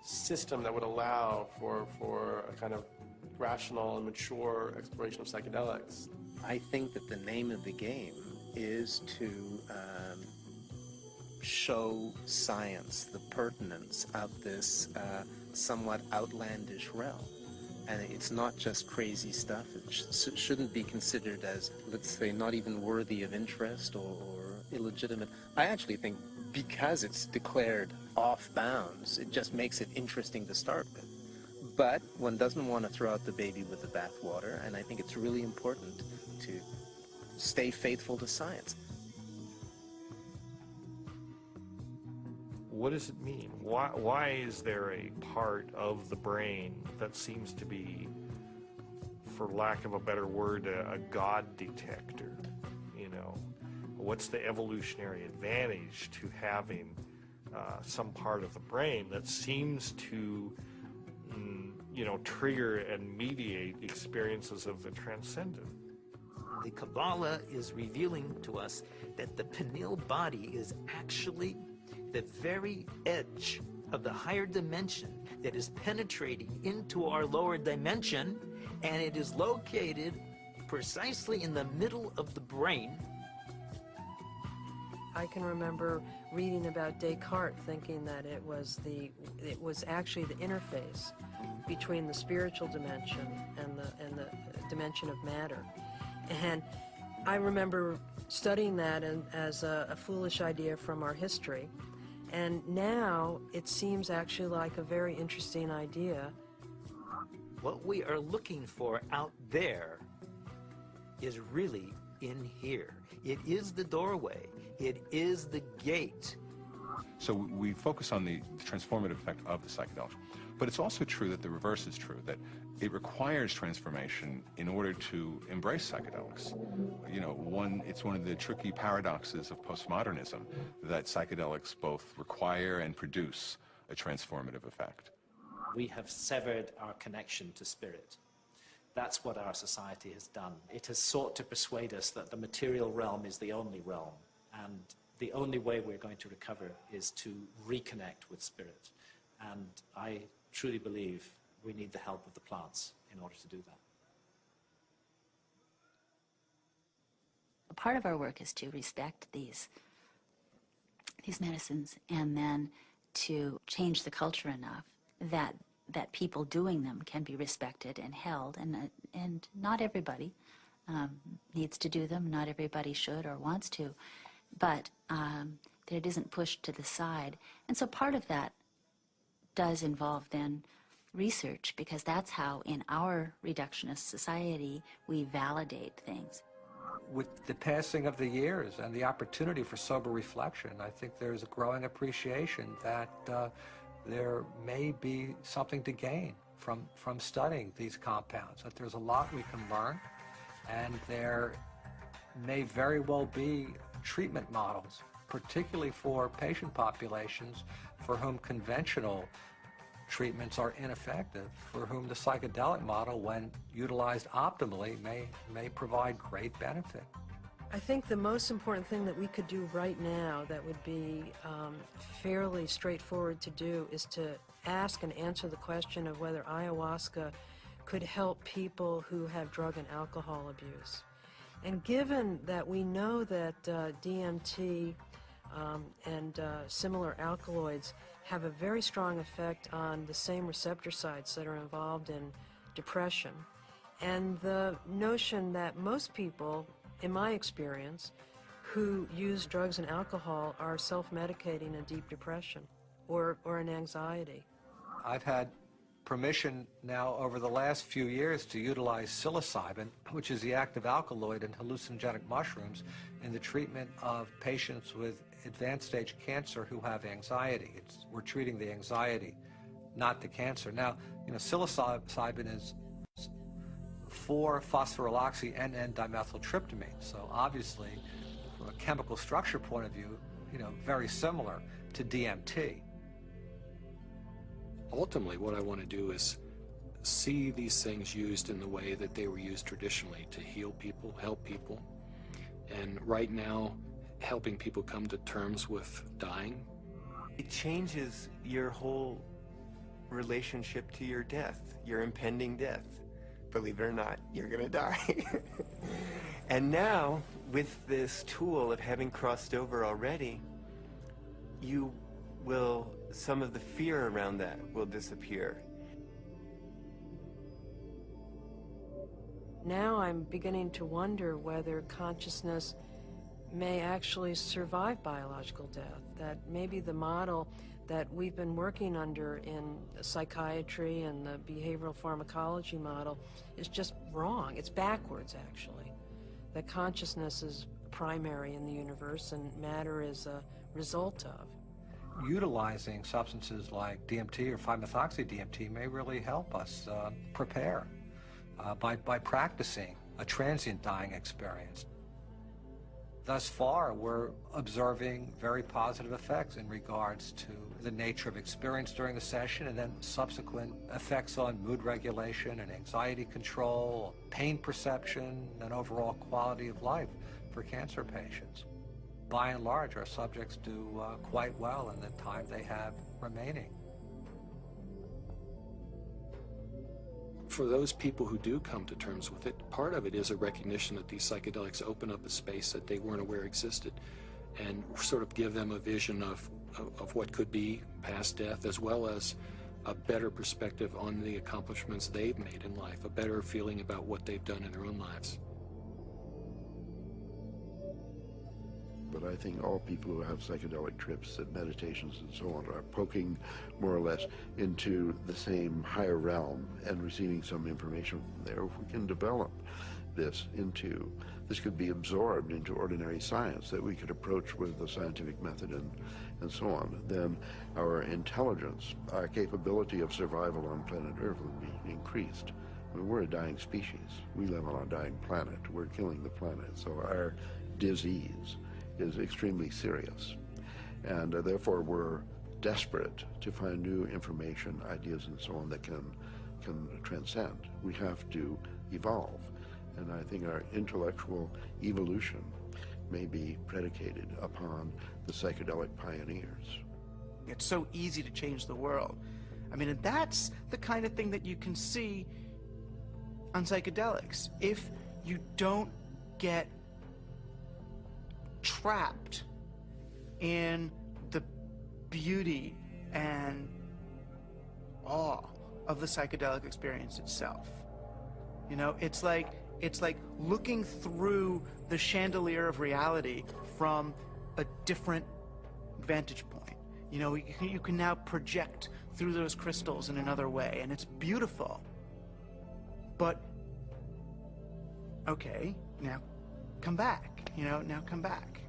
system that would allow for a kind of rational and mature exploration of psychedelics? I think that the name of the game is to show science the pertinence of this somewhat outlandish realm. And it's not just crazy stuff. It shouldn't be considered as, let's say, not even worthy of interest or illegitimate. I actually think because it's declared off bounds, it just makes it interesting to start with. But one doesn't want to throw out the baby with the bathwater, and I think it's really important to stay faithful to science. What does it mean? Why is there a part of the brain that seems to be, for lack of a better word, a God detector? What's the evolutionary advantage to having some part of the brain that seems to, trigger and mediate experiences of the transcendent? The Kabbalah is revealing to us that the pineal body is actually the very edge of the higher dimension that is penetrating into our lower dimension, and it is located precisely in the middle of the brain. I can remember reading about Descartes, thinking that it was actually the interface between the spiritual dimension and the dimension of matter. And I remember studying that as a foolish idea from our history. And now it seems actually like a very interesting idea. What we are looking for out there is really in here. It is the doorway. It is the gate. So we focus on the transformative effect of the psychedelics. But it's also true that the reverse is true, that it requires transformation in order to embrace psychedelics. It's one of the tricky paradoxes of postmodernism that psychedelics both require and produce a transformative effect. We have severed our connection to spirit. That's what our society has done. It has sought to persuade us that the material realm is the only realm, and the only way we're going to recover is to reconnect with spirit. And I truly believe we need the help of the plants in order to do that. Part of our work is to respect these medicines, and then to change the culture enough that people doing them can be respected and held, and not everybody needs to do them, not everybody should or wants to, but that it isn't pushed to the side. And so part of that does involve then research, because that's how in our reductionist society we validate things. With the passing of the years and the opportunity for sober reflection, I think there's a growing appreciation that there may be something to gain from studying these compounds, that there's a lot we can learn, and there may very well be treatment models, particularly for patient populations for whom conventional treatments are ineffective, for whom the psychedelic model, when utilized optimally, may provide great benefit. I think the most important thing that we could do right now that would be fairly straightforward to do is to ask and answer the question of whether ayahuasca could help people who have drug and alcohol abuse. And given that we know that DMT and similar alkaloids have a very strong effect on the same receptor sites that are involved in depression, and the notion that most people, in my experience, who use drugs and alcohol are self-medicating a deep depression or an anxiety. I've had permission now over the last few years to utilize psilocybin, which is the active alkaloid in hallucinogenic mushrooms, in the treatment of patients with advanced stage cancer who have anxiety. We're treating the anxiety, not the cancer. Now, psilocybin is 4-phosphoryloxy-NN dimethyltryptamine, so obviously, from a chemical structure point of view, very similar to DMT. Ultimately, what I want to do is see these things used in the way that they were used traditionally, to heal people, help people. And right now, helping people come to terms with dying. It changes your whole relationship to your death, your impending death. Believe it or not, you're going to die. And now, with this tool of having crossed over already, some of the fear around that will disappear. Now I'm beginning to wonder whether consciousness may actually survive biological death, that maybe the model that we've been working under in psychiatry and the behavioral pharmacology model is just wrong. It's backwards, actually. That consciousness is primary in the universe and matter is a result of. Utilizing substances like DMT or 5-methoxy-DMT may really help us prepare by practicing a transient dying experience. Thus far, we're observing very positive effects in regards to the nature of experience during the session and then subsequent effects on mood regulation and anxiety control, pain perception, and overall quality of life for cancer patients. By and large, our subjects do quite well in the time they have remaining. For those people who do come to terms with it, part of it is a recognition that these psychedelics open up a space that they weren't aware existed and sort of give them a vision of what could be past death, as well as a better perspective on the accomplishments they've made in life, a better feeling about what they've done in their own lives. But I think all people who have psychedelic trips and meditations and so on are poking more or less into the same higher realm and receiving some information from there. If we can develop this could be absorbed into ordinary science that we could approach with the scientific method and so on, then our intelligence, our capability of survival on planet Earth would be increased. I mean, we're a dying species. We live on a dying planet. We're killing the planet. So our disease is extremely serious, and therefore we're desperate to find new information, ideas, and so on that can transcend. We have to evolve, and I think our intellectual evolution may be predicated upon the psychedelic pioneers. It's so easy to change the world. I mean, and that's the kind of thing that you can see on psychedelics. If you don't get trapped in the beauty and awe of the psychedelic experience itself. It's like looking through the chandelier of reality from a different vantage point. You can now project through those crystals in another way, and it's beautiful. But okay, now come back. Now come back.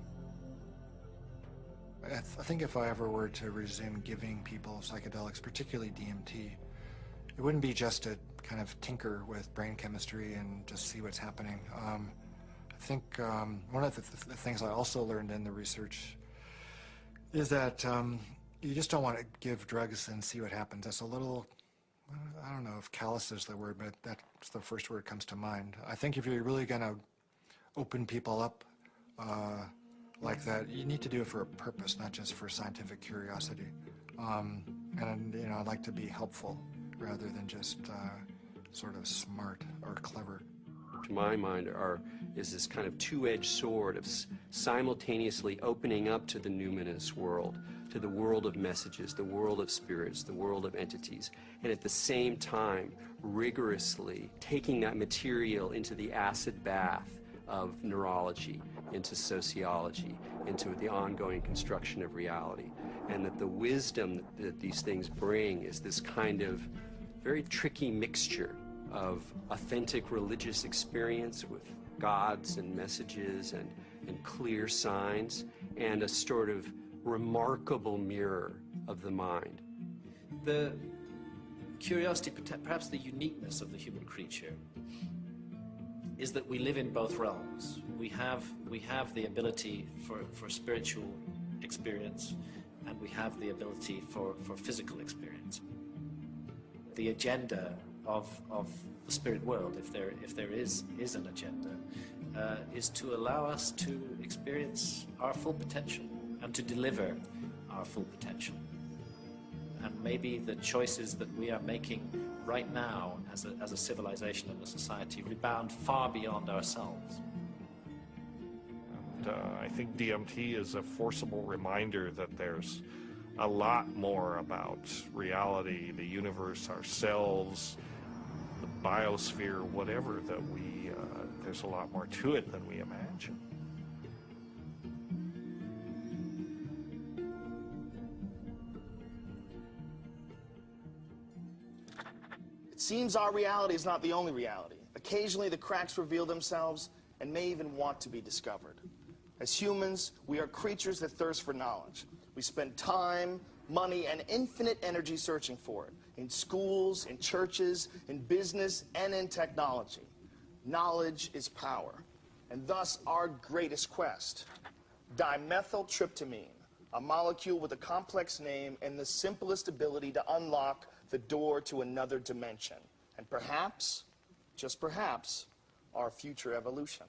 I think if I ever were to resume giving people psychedelics, particularly DMT, it wouldn't be just to kind of tinker with brain chemistry and just see what's happening. I think one of the things I also learned in the research is that you just don't want to give drugs and see what happens. That's a little, I don't know if callous is the word, but that's the first word that comes to mind. I think if you're really going to open people up like that, you need to do it for a purpose, not just for scientific curiosity. And I'd like to be helpful rather than just sort of smart or clever. To my mind, is this kind of two-edged sword of simultaneously opening up to the numinous world, to the world of messages, the world of spirits, the world of entities, and at the same time rigorously taking that material into the acid bath of neurology, into sociology, into the ongoing construction of reality, and that the wisdom that these things bring is this kind of very tricky mixture of authentic religious experience with gods and messages and clear signs, and a sort of remarkable mirror of the mind. The curiosity, perhaps the uniqueness of the human creature, is that we live in both realms. We have the ability for spiritual experience, and we have the ability for physical experience. The agenda of the spirit world, if there is an agenda, is to allow us to experience our full potential and to deliver our full potential. And maybe the choices that we are making right now as a civilization and a society rebound far beyond ourselves. And, I think DMT is a forcible reminder that there's a lot more about reality, the universe, ourselves, the biosphere, whatever, that there's a lot more to it than we imagine. It seems our reality is not the only reality. Occasionally the cracks reveal themselves and may even want to be discovered. As humans, we are creatures that thirst for knowledge. We spend time, money, and infinite energy searching for it, in schools, in churches, in business, and in technology. Knowledge is power, and thus our greatest quest. Dimethyltryptamine, a molecule with a complex name and the simplest ability to unlock the door to another dimension, and perhaps, just perhaps, our future evolution.